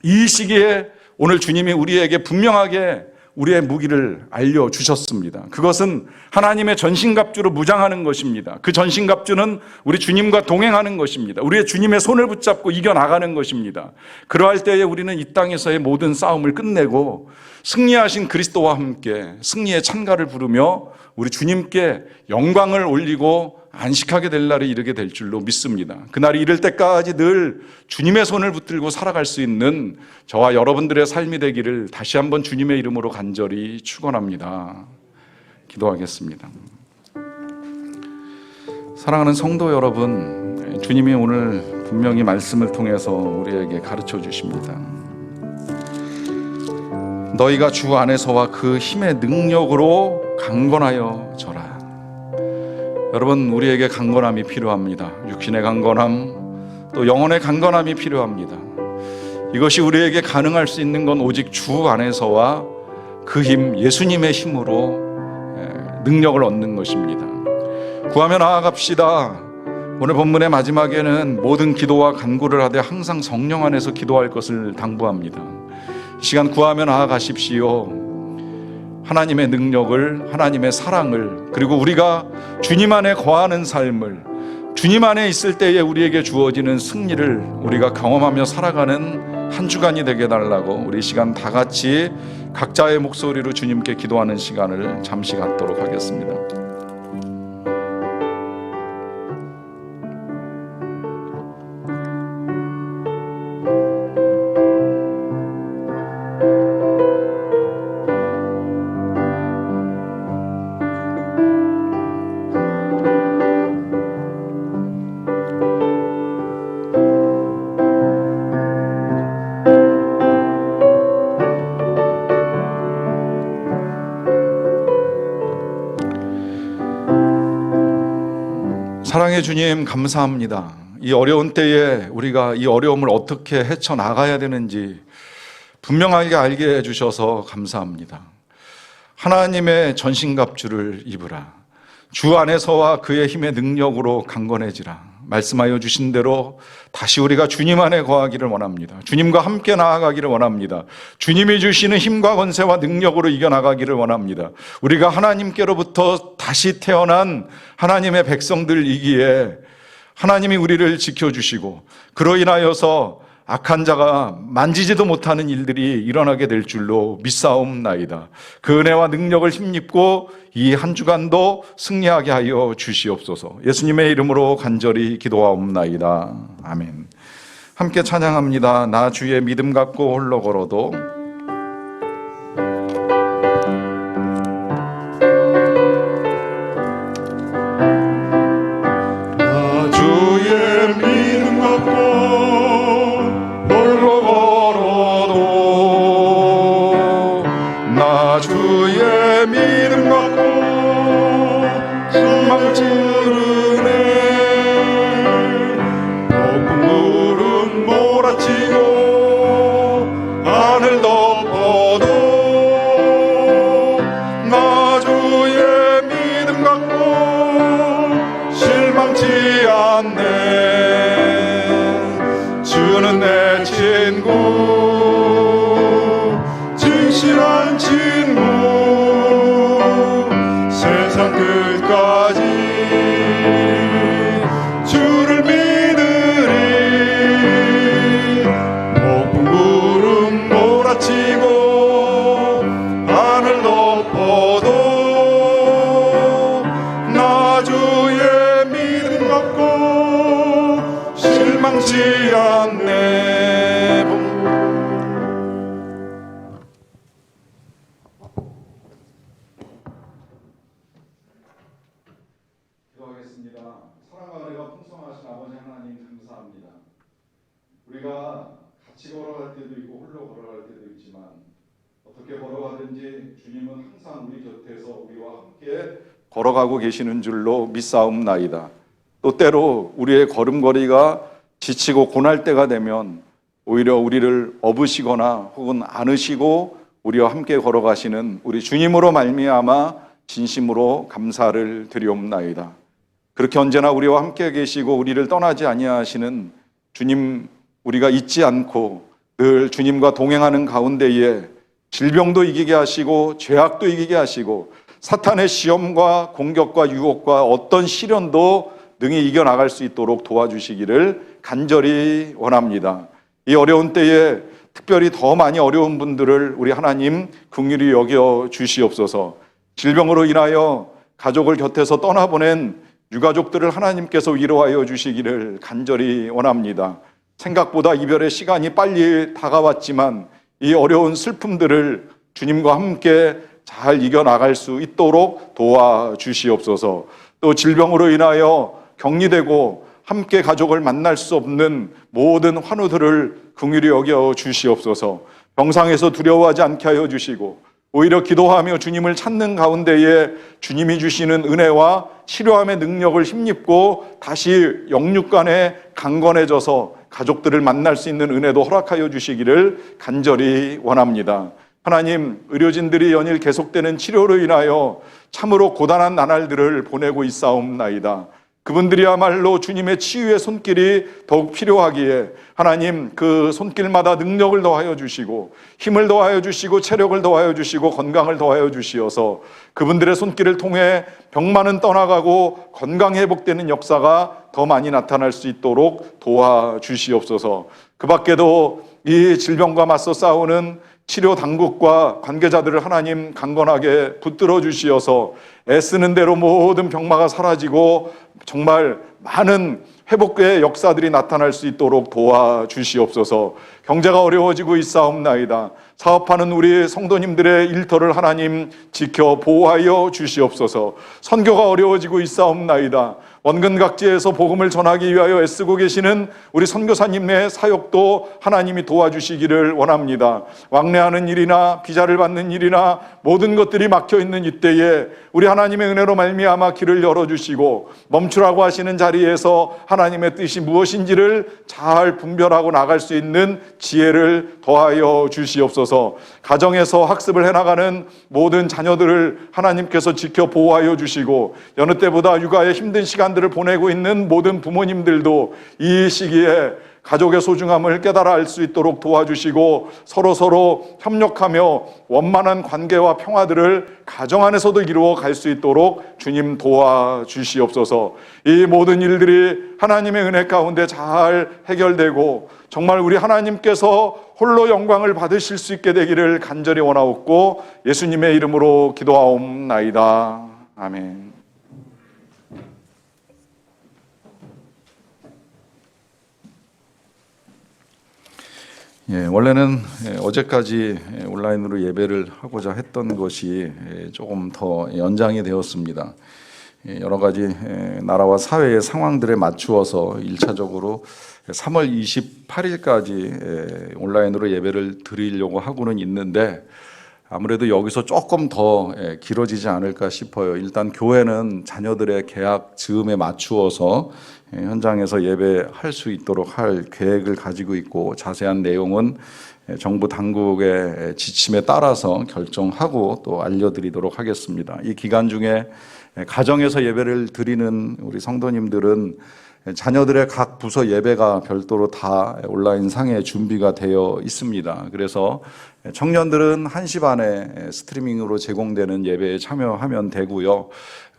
이 시기에 오늘 주님이 우리에게 분명하게 우리의 무기를 알려주셨습니다. 그것은 하나님의 전신갑주로 무장하는 것입니다. 그 전신갑주는 우리 주님과 동행하는 것입니다. 우리의 주님의 손을 붙잡고 이겨나가는 것입니다. 그러할 때에 우리는 이 땅에서의 모든 싸움을 끝내고 승리하신 그리스도와 함께 승리의 찬가를 부르며 우리 주님께 영광을 올리고 안식하게 될 날이 이르게 될 줄로 믿습니다. 그날이 이를 때까지 늘 주님의 손을 붙들고 살아갈 수 있는 저와 여러분들의 삶이 되기를 다시 한번 주님의 이름으로 간절히 축원합니다. 기도하겠습니다. 사랑하는 성도 여러분, 주님이 오늘 분명히 말씀을 통해서 우리에게 가르쳐 주십니다. 너희가 주 안에서와 그 힘의 능력으로 강건하여 져라. 여러분, 우리에게 강건함이 필요합니다. 육신의 강건함, 또 영혼의 강건함이 필요합니다. 이것이 우리에게 가능할 수 있는 건 오직 주 안에서와 그 힘, 예수님의 힘으로 능력을 얻는 것입니다. 구하며 나아갑시다. 오늘 본문의 마지막에는 모든 기도와 간구를 하되 항상 성령 안에서 기도할 것을 당부합니다. 이 시간 구하며 나아가십시오. 하나님의 능력을, 하나님의 사랑을, 그리고 우리가 주님 안에 거하는 삶을, 주님 안에 있을 때에 우리에게 주어지는 승리를 우리가 경험하며 살아가는 한 주간이 되게 해달라고 우리 시간 다 같이 각자의 목소리로 주님께 기도하는 시간을 잠시 갖도록 하겠습니다. 사랑의 주님, 감사합니다. 이 어려운 때에 우리가 이 어려움을 어떻게 헤쳐나가야 되는지 분명하게 알게 해주셔서 감사합니다. 하나님의 전신갑주를 입으라. 주 안에서와 그의 힘의 능력으로 강건해지라. 말씀하여 주신 대로 다시 우리가 주님 안에 거하기를 원합니다. 주님과 함께 나아가기를 원합니다. 주님이 주시는 힘과 권세와 능력으로 이겨나가기를 원합니다. 우리가 하나님께로부터 다시 태어난 하나님의 백성들이기에 하나님이 우리를 지켜주시고 그로 인하여서 악한 자가 만지지도 못하는 일들이 일어나게 될 줄로 믿사옵나이다. 그 은혜와 능력을 힘입고 이 한 주간도 승리하게 하여 주시옵소서. 예수님의 이름으로 간절히 기도하옵나이다. 아멘. 함께 찬양합니다. 나 주의 믿음 갖고 홀로 걸어도. 나 주의 믿음 갖고 홀로 걸어도 나 주의 믿음 갖고 망치르네 높은 구름 몰아치고 하늘 덮어도 나 주의 믿음 갖고 실망치 않네. 주는 내 친구 진실한 친구 세상 끝까지 주를 믿으리. 높은 구름 몰아치고 하늘 덮어도 나 주의 믿음 갖고 실망치 않네. 기도하겠습니다. 사랑과 은혜가 풍성하신 아버지 하나님 감사합니다. 우리가 같이 걸어갈 때도 있고 홀로 걸어갈 때도 있지만 어떻게 걸어가든지 주님은 항상 우리 곁에서 우리와 함께 걸어가고 계시는 줄로 믿사옵나이다. 또 때로 우리의 걸음걸이가 지치고 고날 때가 되면 오히려 우리를 업으시거나 혹은 안으시고 우리와 함께 걸어가시는 우리 주님으로 말미암아 진심으로 감사를 드리옵나이다. 그렇게 언제나 우리와 함께 계시고 우리를 떠나지 아니하시는 주님, 우리가 잊지 않고 늘 주님과 동행하는 가운데에 질병도 이기게 하시고 죄악도 이기게 하시고 사탄의 시험과 공격과 유혹과 어떤 시련도 능히 이겨나갈 수 있도록 도와주시기를 간절히 원합니다. 이 어려운 때에 특별히 더 많이 어려운 분들을 우리 하나님 긍휼히 여겨 주시옵소서. 질병으로 인하여 가족을 곁에서 떠나보낸 유가족들을 하나님께서 위로하여 주시기를 간절히 원합니다. 생각보다 이별의 시간이 빨리 다가왔지만 이 어려운 슬픔들을 주님과 함께 잘 이겨나갈 수 있도록 도와주시옵소서. 또 질병으로 인하여 격리되고 함께 가족을 만날 수 없는 모든 환우들을 긍휼히 여겨 주시옵소서. 병상에서 두려워하지 않게 하여 주시고 오히려 기도하며 주님을 찾는 가운데에 주님이 주시는 은혜와 치료함의 능력을 힘입고 다시 영육간에 강건해져서 가족들을 만날 수 있는 은혜도 허락하여 주시기를 간절히 원합니다. 하나님, 의료진들이 연일 계속되는 치료로 인하여 참으로 고단한 나날들을 보내고 있사옵나이다. 그분들이야말로 주님의 치유의 손길이 더욱 필요하기에 하나님 그 손길마다 능력을 더하여 주시고 힘을 더하여 주시고 체력을 더하여 주시고 건강을 더하여 주시어서 그분들의 손길을 통해 병만은 떠나가고 건강 회복되는 역사가 더 많이 나타날 수 있도록 도와주시옵소서. 그 밖에도 이 질병과 맞서 싸우는 치료 당국과 관계자들을 하나님 강건하게 붙들어 주시어서 애쓰는 대로 모든 병마가 사라지고 정말 많은 회복의 역사들이 나타날 수 있도록 도와주시옵소서. 경제가 어려워지고 있사옵나이다. 사업하는 우리 성도님들의 일터를 하나님 지켜 보호하여 주시옵소서. 선교가 어려워지고 있사옵나이다. 원근각지에서 복음을 전하기 위하여 애쓰고 계시는 우리 선교사님의 사역도 하나님이 도와주시기를 원합니다. 왕래하는 일이나 비자를 받는 일이나 모든 것들이 막혀있는 이때에 우리 하나님 하나님의 은혜로 말미암아 길을 열어주시고 멈추라고 하시는 자리에서 하나님의 뜻이 무엇인지를 잘 분별하고 나갈 수 있는 지혜를 더하여 주시옵소서. 가정에서 학습을 해나가는 모든 자녀들을 하나님께서 지켜 보호하여 주시고, 여느 때보다 육아에 힘든 시간들을 보내고 있는 모든 부모님들도 이 시기에 가족의 소중함을 깨달아 알 수 있도록 도와주시고, 서로 협력하며 원만한 관계와 평화들을 가정 안에서도 이루어 갈 수 있도록 주님 도와주시옵소서. 이 모든 일들이 하나님의 은혜 가운데 잘 해결되고 정말 우리 하나님께서 홀로 영광을 받으실 수 있게 되기를 간절히 원하옵고 예수님의 이름으로 기도하옵나이다. 아멘. 원래는 어제까지 온라인으로 예배를 하고자 했던 것이 조금 더 연장이 되었습니다. 여러 가지 나라와 사회의 상황들에 맞추어서 1차적으로 3월 28일까지 온라인으로 예배를 드리려고 하고는 있는데, 아무래도 여기서 조금 더 길어지지 않을까 싶어요. 일단 교회는 자녀들의 개학 즈음에 맞추어서 현장에서 예배할 수 있도록 할 계획을 가지고 있고, 자세한 내용은 정부 당국의 지침에 따라서 결정하고 또 알려드리도록 하겠습니다. 이 기간 중에 가정에서 예배를 드리는 우리 성도님들은 자녀들의 각 부서 예배가 별도로 다 온라인 상에 준비가 되어 있습니다. 그래서 청년들은 1시 반에 스트리밍으로 제공되는 예배에 참여하면 되고요.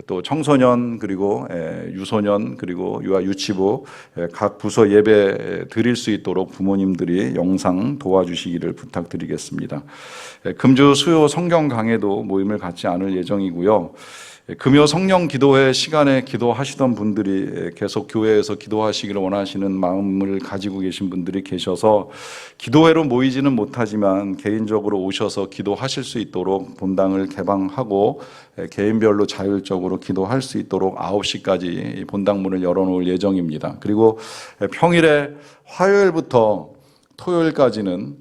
또 청소년 그리고 유소년 그리고 유아 유치부 각 부서 예배 드릴 수 있도록 부모님들이 영상 도와주시기를 부탁드리겠습니다. 금주 수요 성경 강해도 모임을 갖지 않을 예정이고요. 금요 성령 기도회 시간에 기도하시던 분들이 계속 교회에서 기도하시기를 원하시는 마음을 가지고 계신 분들이 계셔서 기도회로 모이지는 못하지만 개인적으로 오셔서 기도하실 수 있도록 본당을 개방하고 개인별로 자율적으로 기도할 수 있도록 9시까지 본당 문을 열어놓을 예정입니다. 그리고 평일에 화요일부터 토요일까지는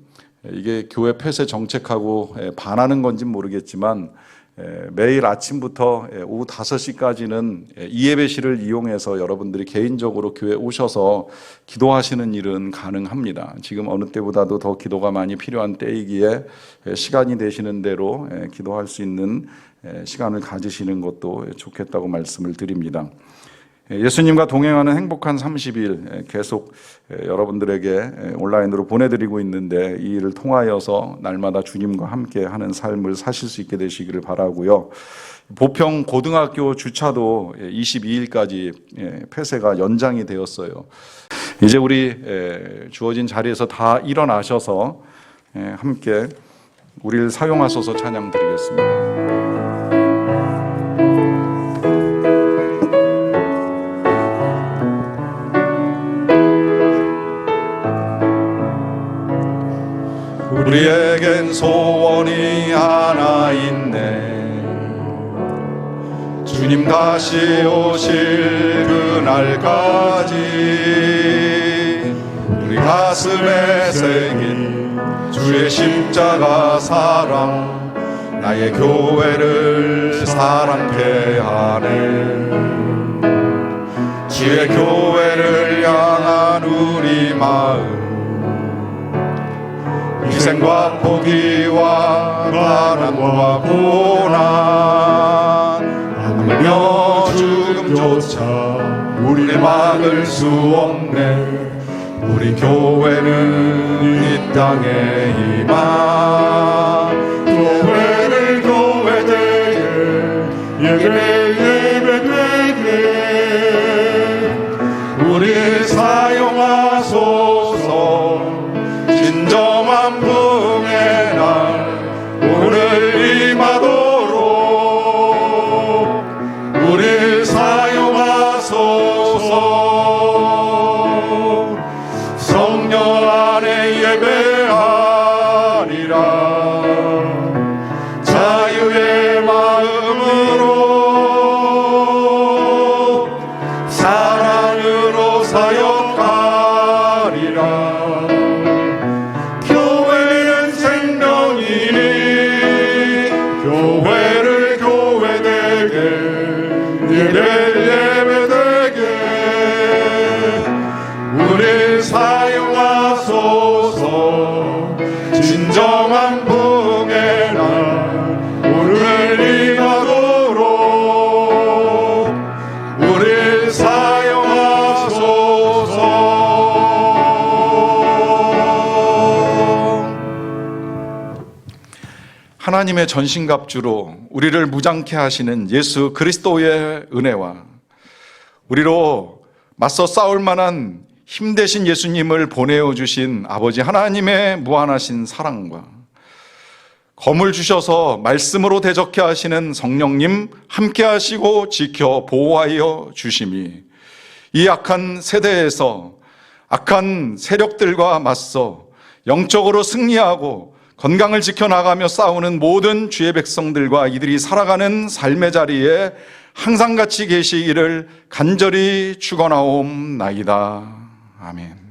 이게 교회 폐쇄 정책하고 반하는 건지는 모르겠지만 매일 아침부터 오후 5시까지는 이 예배실을 이용해서 여러분들이 개인적으로 교회 오셔서 기도하시는 일은 가능합니다. 지금 어느 때보다도 더 기도가 많이 필요한 때이기에 시간이 되시는 대로 기도할 수 있는 시간을 가지시는 것도 좋겠다고 말씀을 드립니다. 예수님과 동행하는 행복한 30일 계속 여러분들에게 온라인으로 보내드리고 있는데, 이 일을 통하여서 날마다 주님과 함께 하는 삶을 사실 수 있게 되시기를 바라고요. 보평 고등학교 주차도 22일까지 폐쇄가 연장이 되었어요. 이제 우리 주어진 자리에서 다 일어나셔서 함께 우리를 사용하소서 찬양 드리겠습니다. 우리에겐 소원이 하나 있네. 주님 다시 오실 그날까지 우리 가슴에 새긴 주의 십자가 사랑, 나의 교회를 사랑케 하네. 주의 교회를 향한 우리 마음, 희생과 포기와 가난과 고난, 하물며 죽음조차 우리를 막을 수 없네. 우리 교회는 이 땅에 임하, 교회를 교회되게 예배되게 우리 사용하소서. 진정한 부흥의 날 오늘 임하도록 우리 사용하소서. 성령 안에 예배하리라. 자유의 마음으로 우리를 예배되게 우리 사용하소서. 진정한 복의 날 오늘 임하도록 우리 사용하소서. 하나님의 전신갑주로 우리를 무장케 하시는 예수 그리스도의 은혜와 우리로 맞서 싸울 만한 힘대신 예수님을 보내어 주신 아버지 하나님의 무한하신 사랑과 검을 주셔서 말씀으로 대적케 하시는 성령님 함께 하시고 지켜 보호하여 주심이 이 악한 세대에서 악한 세력들과 맞서 영적으로 승리하고 건강을 지켜나가며 싸우는 모든 주의 백성들과 이들이 살아가는 삶의 자리에 항상 같이 계시기를 간절히 축원하옵나이다. 아멘.